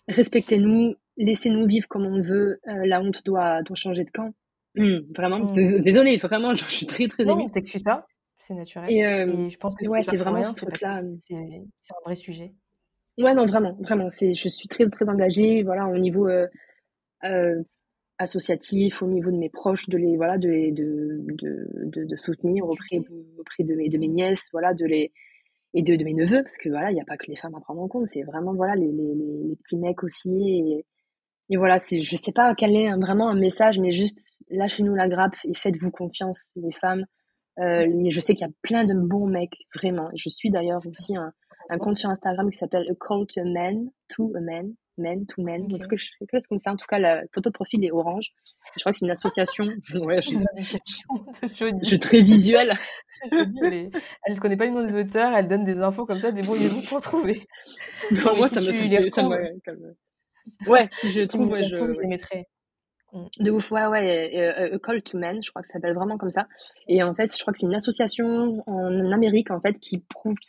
respectez-nous, laissez-nous vivre comme on veut, la honte doit changer de camp. Vraiment, Mmh. désolée, vraiment, genre, je suis très très émue. Non, t'excuses pas, c'est naturel Et, et je pense que ouais, c'est pas c'est pour vraiment rien, ce c'est parce que truc-là. c'est un vrai sujet. Ouais, non, vraiment, vraiment, je suis très très engagée, voilà, au niveau euh, associatif, au niveau de mes proches, de soutenir Éduquer. auprès de mes Mmh. nièces, voilà, de mes neveux, parce que voilà, il n'y a pas que les femmes à prendre en compte, c'est vraiment voilà les petits mecs aussi. Et voilà, je sais pas quel est vraiment un message, mais juste lâchez-nous la grappe et faites-vous confiance, les femmes. Je sais qu'il y a plein de bons mecs, vraiment. Je suis d'ailleurs aussi un Heureusement. compte sur Instagram qui s'appelle A Call to a Man, to a Man, Men to Men, en tout OK. cas, quelque chose comme ça. En tout cas, la photo de profil est orange. Je crois que c'est une association. Ouais, Les indications de je suis Jody. très visuelle. Jody, elle ne connaît pas les noms des auteurs, elle donne des infos comme ça, débrouillez-vous pour trouver. Mais Non, au mais moins, si tu les ça retrouves, me calme. Ouais, si je si tu me trouve, les ouais, retrouves, je ouais. les mettrai. Mmh. De ouf, ouais, ouais, A Call to Men, je crois que ça s'appelle vraiment comme ça. Et en fait, je crois que c'est une association en Amérique, en fait, qui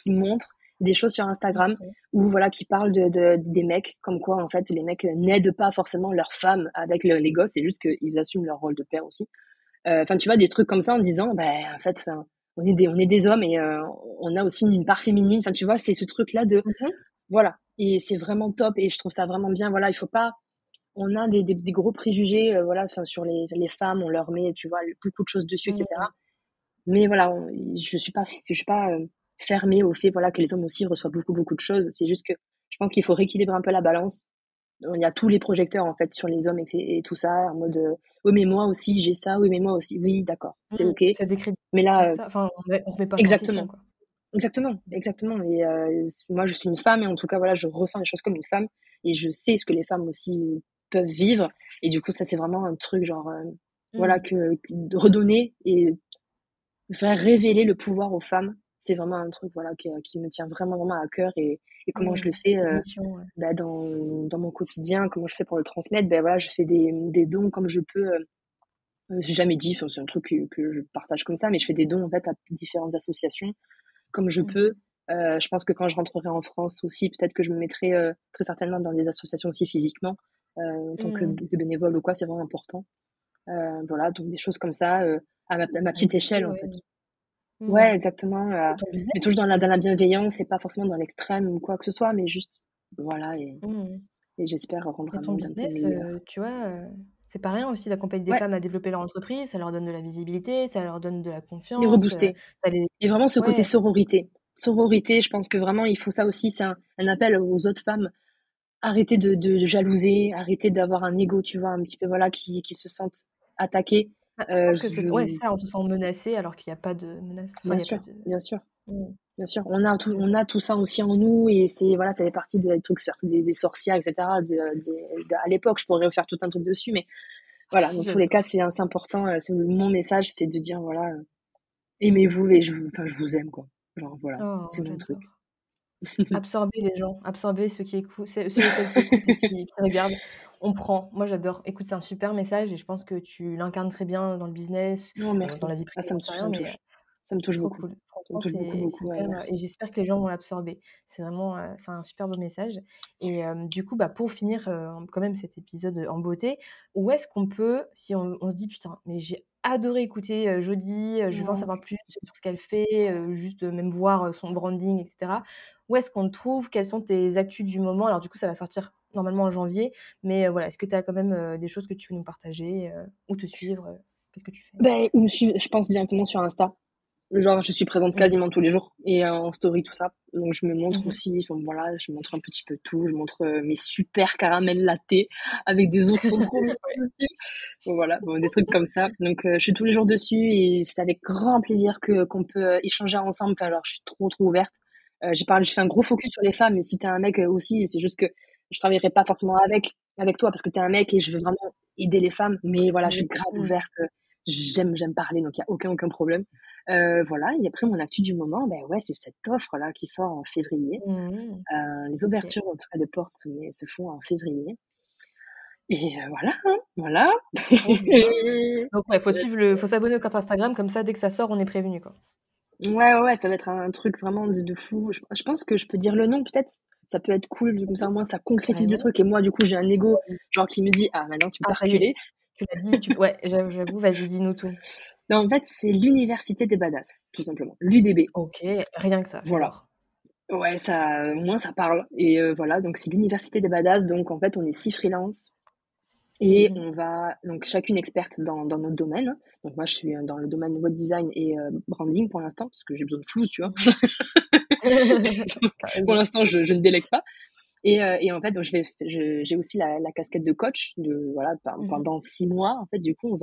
montre des choses sur Instagram OK. ou voilà, qui parle des mecs, comme quoi, en fait, les mecs n'aident pas forcément leurs femmes avec les gosses, c'est juste qu'ils assument leur rôle de père aussi. Enfin, tu vois, des trucs comme ça en disant, ben, en fait, enfin, on est des hommes et on a aussi une part féminine. Enfin, tu vois, c'est ce truc-là de, Mmh mh. voilà. Et c'est vraiment top et je trouve ça vraiment bien. Voilà, il faut pas, on a des gros préjugés, voilà, enfin, sur les femmes, on leur met, tu vois, beaucoup de choses dessus, etc. Mmh. Mais voilà, je suis pas fermée au fait, voilà, que les hommes aussi reçoivent beaucoup, beaucoup de choses. C'est juste que je pense qu'il faut rééquilibrer un peu la balance. Il y a tous les projecteurs, en fait, sur les hommes et tout ça, en mode, oui, mais moi aussi, j'ai ça, oui, mais moi aussi. Oui, d'accord, c'est Mmh. OK. Ça Mais décrédibilise là, ça, enfin, on remet pas ça en question, exactement, quoi. exactement, exactement. Et moi, je suis une femme et en tout cas, voilà, je ressens les choses comme une femme et je sais ce que les femmes aussi peuvent vivre. Et du coup, ça, c'est vraiment un truc, genre, voilà, Mmh. de redonner et faire révéler le pouvoir aux femmes. C'est vraiment un truc, voilà, qui me tient vraiment, vraiment à cœur et comment je le Mmh. fais C'est une mission, ouais. bah, dans mon quotidien, comment je fais pour le transmettre. Ben voilà, je fais des dons comme je peux J'ai jamais dit, enfin, c'est un truc que je partage comme ça, mais je fais des dons en fait à différentes associations comme je Mmh. peux. Je pense que quand je rentrerai en France aussi, peut-être que je me mettrai très certainement dans des associations aussi physiquement, en tant Mmh. que bénévole ou quoi, c'est vraiment important. Voilà, donc des choses comme ça, à ma À petite aider, échelle en ouais. fait. Ouais, Mmh. exactement, Et ton business mais toujours aussi. dans la bienveillance et pas forcément dans l'extrême ou quoi que ce soit, mais juste voilà Mmh. et j'espère rendre Et un ton monde un peu business, meilleur. tu vois, c'est pas rien aussi d'accompagner des Ouais, femmes à développer leur entreprise, ça leur donne de la visibilité, ça leur donne de la les confiance, rebooster. ça les Et vraiment ce côté ouais, sororité. Sororité, je pense que vraiment il faut ça aussi, c'est un appel aux autres femmes. Arrêter de jalouser, arrêter d'avoir un ego, tu vois, un petit peu, voilà, qui se sentent attaquées. bah, je pense que c'est ouais, Je c'est ça, on se sent menacé alors qu'il y a pas de menace, enfin bien il y a pas sûr, de bien sûr, mmh, bien sûr. je On a tout ça aussi en nous et c'est voilà, ça fait partie des trucs des sorcières, et cetera, à l'époque, je pourrais refaire tout un truc dessus, mais voilà, dans tous les cas, j'adore. c'est important, c'est mon message, c'est de dire, voilà, aimez-vous et je vous aime, quoi. Genre, voilà, Oh, c'est mon truc. j'adore. Absorber les gens, absorber ceux qui écoutent ceux et celles qui écoutent et qui regardent. On prend. Moi, j'adore. Écoute, c'est un super message et je pense que tu l'incarnes très bien dans le business, Non, dans merci. la vie Ah, privée, j'en sais rien, mais ça me touche trop beaucoup. cool. Ça me Franchement, touche beaucoup, c'est beaucoup, ouais, hyper merci. et j'espère que les gens vont l'absorber. C'est vraiment, c'est un super beau message et du coup, bah, pour finir, quand même cet épisode, en beauté, où est-ce qu'on peut, si on se dit: «Putain, mais j'ai adoré écouter, Jody, je veux en Ouais. savoir plus sur ce qu'elle fait, juste, même voir, son branding et cetera». Où est-ce qu'on te trouve? Quelles sont tes actus du moment? Alors du coup, ça va sortir normalement en janvier, mais voilà, est-ce que tu as quand même, des choses que tu veux nous partager, ou te suivre, qu'est-ce que tu fais? Ben, il me suit, je pense directement sur Insta. Genre, je suis présente OK. quasiment tous les jours et en story, tout ça. Donc, je me montre Mmh. aussi, enfin, voilà, je montre un petit peu tout. Je montre mes super caramels latte avec des oursons trop mignons dessus. Bon, voilà, bon, des trucs comme ça. Donc, je suis tous les jours dessus et c'est avec grand plaisir qu'on peut échanger ensemble. Enfin, alors, je suis trop ouverte. Je fais un gros focus sur les femmes, mais si t'es un mec aussi, c'est juste que je travaillerai pas forcément avec toi parce que t'es un mec et je veux vraiment aider les femmes. Mais voilà, je suis grave Mmh. ouverte. J'aime parler, donc il y a aucun problème. Voilà, et après mon actu du moment, ben ouais, c'est cette offre-là qui sort en février. Mmh. Les OK. ouvertures en tout cas de portes se font en février. Et voilà, hein, voilà. Trop bien. Donc ouais, faut s'abonner au compte Instagram comme ça dès que ça sort, on est prévenu quoi. Ouais, ça va être un truc vraiment de fou. Je pense que je peux dire le nom peut-être. Ça peut être cool, comme ça au moins ça concrétise le Carrément. truc. Et moi, du coup, j'ai un ego Vas-y. genre qui me dit, ah maintenant tu peux Ah ça y est, reculer. tu l'as dit, tu ouais, j'avoue, vas-y, dis-nous tout. Mais en fait, c'est l'université des badass, tout simplement. L'UDB. OK, rien que ça, Voilà. j'adore. Ouais, ça, au moins ça parle. Et voilà, donc c'est l'université des badass. Donc en fait, on est 6 freelances. Et Mmh. on va donc chacune experte dans notre domaine, hein. Donc moi, je suis dans le domaine web design et branding pour l'instant, parce que j'ai besoin de flouze, tu vois. Mmh. Tu Pour raison. l'instant, je ne délègue pas. Et en fait, donc j'ai aussi la casquette de coach. Voilà, Mmh. pendant 6 mois, en fait, du coup, OK,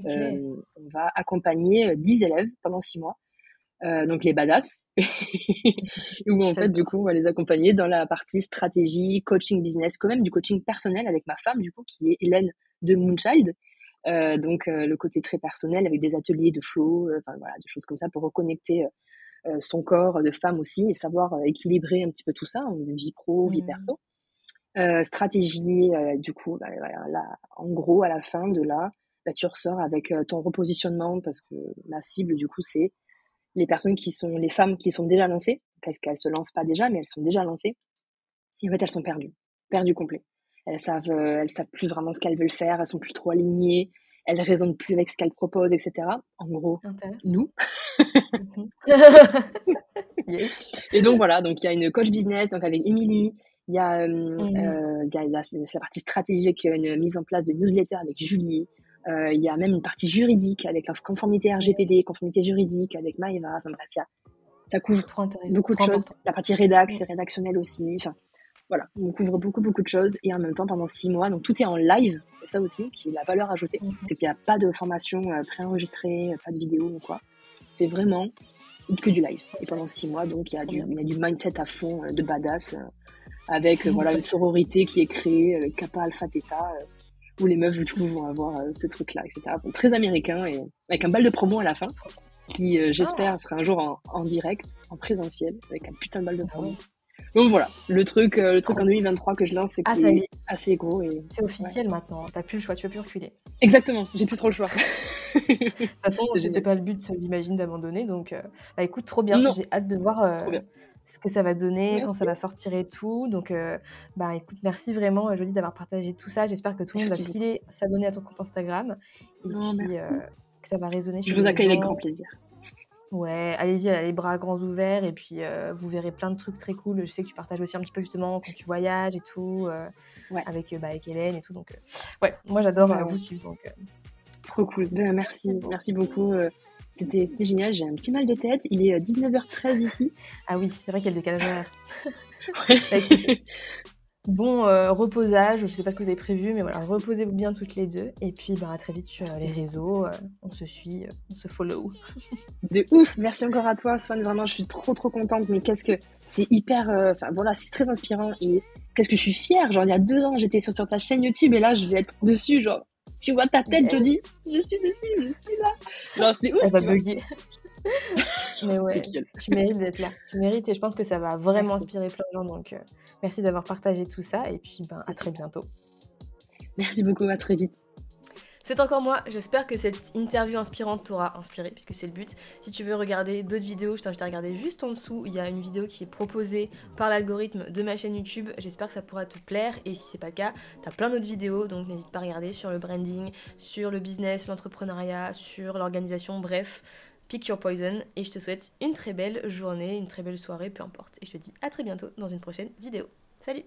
on va accompagner 10 élèves pendant 6 mois. Donc les badass, où en fait, du coup, j'adore. on va les accompagner dans la partie stratégie, coaching business, quand même du coaching personnel avec ma femme, du coup, qui est Hélène de Moonchild. Donc le côté très personnel avec des ateliers de flow, enfin voilà, des choses comme ça pour reconnecter son corps de femme aussi et savoir équilibrer un petit peu tout ça, vie pro, vie Mmh. perso. Stratégie, du coup, bah, voilà, là, en gros, à la fin de là, bah, tu ressors avec ton repositionnement parce que ma cible, du coup, c'est les femmes qui sont déjà lancées, parce qu'elles se lancent pas déjà, mais elles sont déjà lancées. Et en fait, elles sont perdues complet. Elles savent plus vraiment ce qu'elles veulent faire, elles sont plus trop alignées, elles raisonnent plus avec ce qu'elles proposent, etc. En gros, Intéressant. nous. Mmh. Yes. Et donc voilà, donc il y a une coach business, donc avec Émilie, Mmh. c'est la partie stratégique, une mise en place de newsletter avec Julie. Il y a même une partie juridique avec la conformité Yes. RGPD, conformité juridique avec Maëva. Enfin bref, ça couvre Trop intéressant, beaucoup de trop choses. important. La partie Mmh. rédactionnelle aussi. Enfin voilà, on couvre beaucoup de choses et en même temps pendant 6 mois, donc tout est en live. Et ça aussi, qui est la valeur ajoutée, Mmh. c'est qu'il n'y a pas de formation préenregistrée, pas de vidéo ou quoi. C'est vraiment que du live. Et OK, pendant 6 mois, donc trop bien. il y a du mindset à fond de badass, avec voilà une Top. sororité qui est créée, Kappa Alpha Theta, où les meufs du coup vont avoir ce truc-là, etc. Donc, très américain et avec un bal de promo à la fin, qui Ah! j'espère sera un jour en direct, en présentiel, avec un putain de bal de Bah ouais. promo. Donc voilà, le truc en 2023 que je lance, c'est Ah, qui ça y est est, assez gros et c'est ouais. officiel maintenant. T'as plus le choix, tu peux plus reculer. Exactement, j'ai plus trop le choix. De toute façon, C'est c'était génial. pas le but, j'imagine, d'abandonner donc bah, écoute, trop bien. Non, J'ai hâte de voir, trop bien. ce que ça va donner, quand ça Merci, va sortir et tout donc bah, écoute, merci vraiment, Jody, d'avoir partagé tout ça. J'espère que tout le monde va merci beaucoup. filer s'abonner à ton compte Instagram et Non, puis, merci. que ça va résonner Je chez vous les accueille avec gens. grand plaisir. Ouais, allez-y, les bras grands ouverts et puis, vous verrez plein de trucs très cool. Je sais que tu partages aussi un petit peu justement quand tu voyages et tout, Ouais, avec, bah, avec Hélène et tout donc ouais, moi j'adore, ouais, ouais. vous suivre donc Trop cool. Ben, merci, c'est beau. merci beaucoup. C'était génial. J'ai un petit mal de tête. Il est 19h13 ici. Ah oui, c'est vrai qu'il y a le décalage horaire. Bah, écoute, bon, reposage, je sais pas ce que vous avez prévu, mais voilà, reposez-vous bien toutes les 2 et puis, bah, à très vite sur, Merci les beaucoup. réseaux, on se suit, on se follow. De ouf. Merci encore à toi, Swan. Vraiment, je suis trop, trop contente. Mais qu'est-ce que c'est hyper. Enfin, voilà, c'est très inspirant. Et qu'est-ce que je suis fière. Genre, il y a 2 ans, j'étais sur ta chaîne YouTube et là, je vais être dessus. Genre, tu vois ta tête, Yes, Jody. Je suis dessus, je suis là. Genre, c'est ouf, elle va tu vois. bugger. Mais C'est ouais, kill. tu mérites d'être là. Tu mérites et je pense que ça va vraiment Merci. inspirer plein de gens donc merci d'avoir partagé tout ça et puis, ben, C'est à très super. bientôt. Merci beaucoup. À très vite. C'est encore moi, j'espère que cette interview inspirante t'aura inspiré, puisque c'est le but. Si tu veux regarder d'autres vidéos, je t'invite à regarder juste en dessous, il y a une vidéo qui est proposée par l'algorithme de ma chaîne YouTube, j'espère que ça pourra te plaire, et si c'est pas le cas, t'as plein d'autres vidéos, donc n'hésite pas à regarder sur le branding, sur le business, l'entrepreneuriat, sur l'organisation, bref, pick your poison, et je te souhaite une très belle journée, une très belle soirée, peu importe. Et je te dis à très bientôt dans une prochaine vidéo. Salut!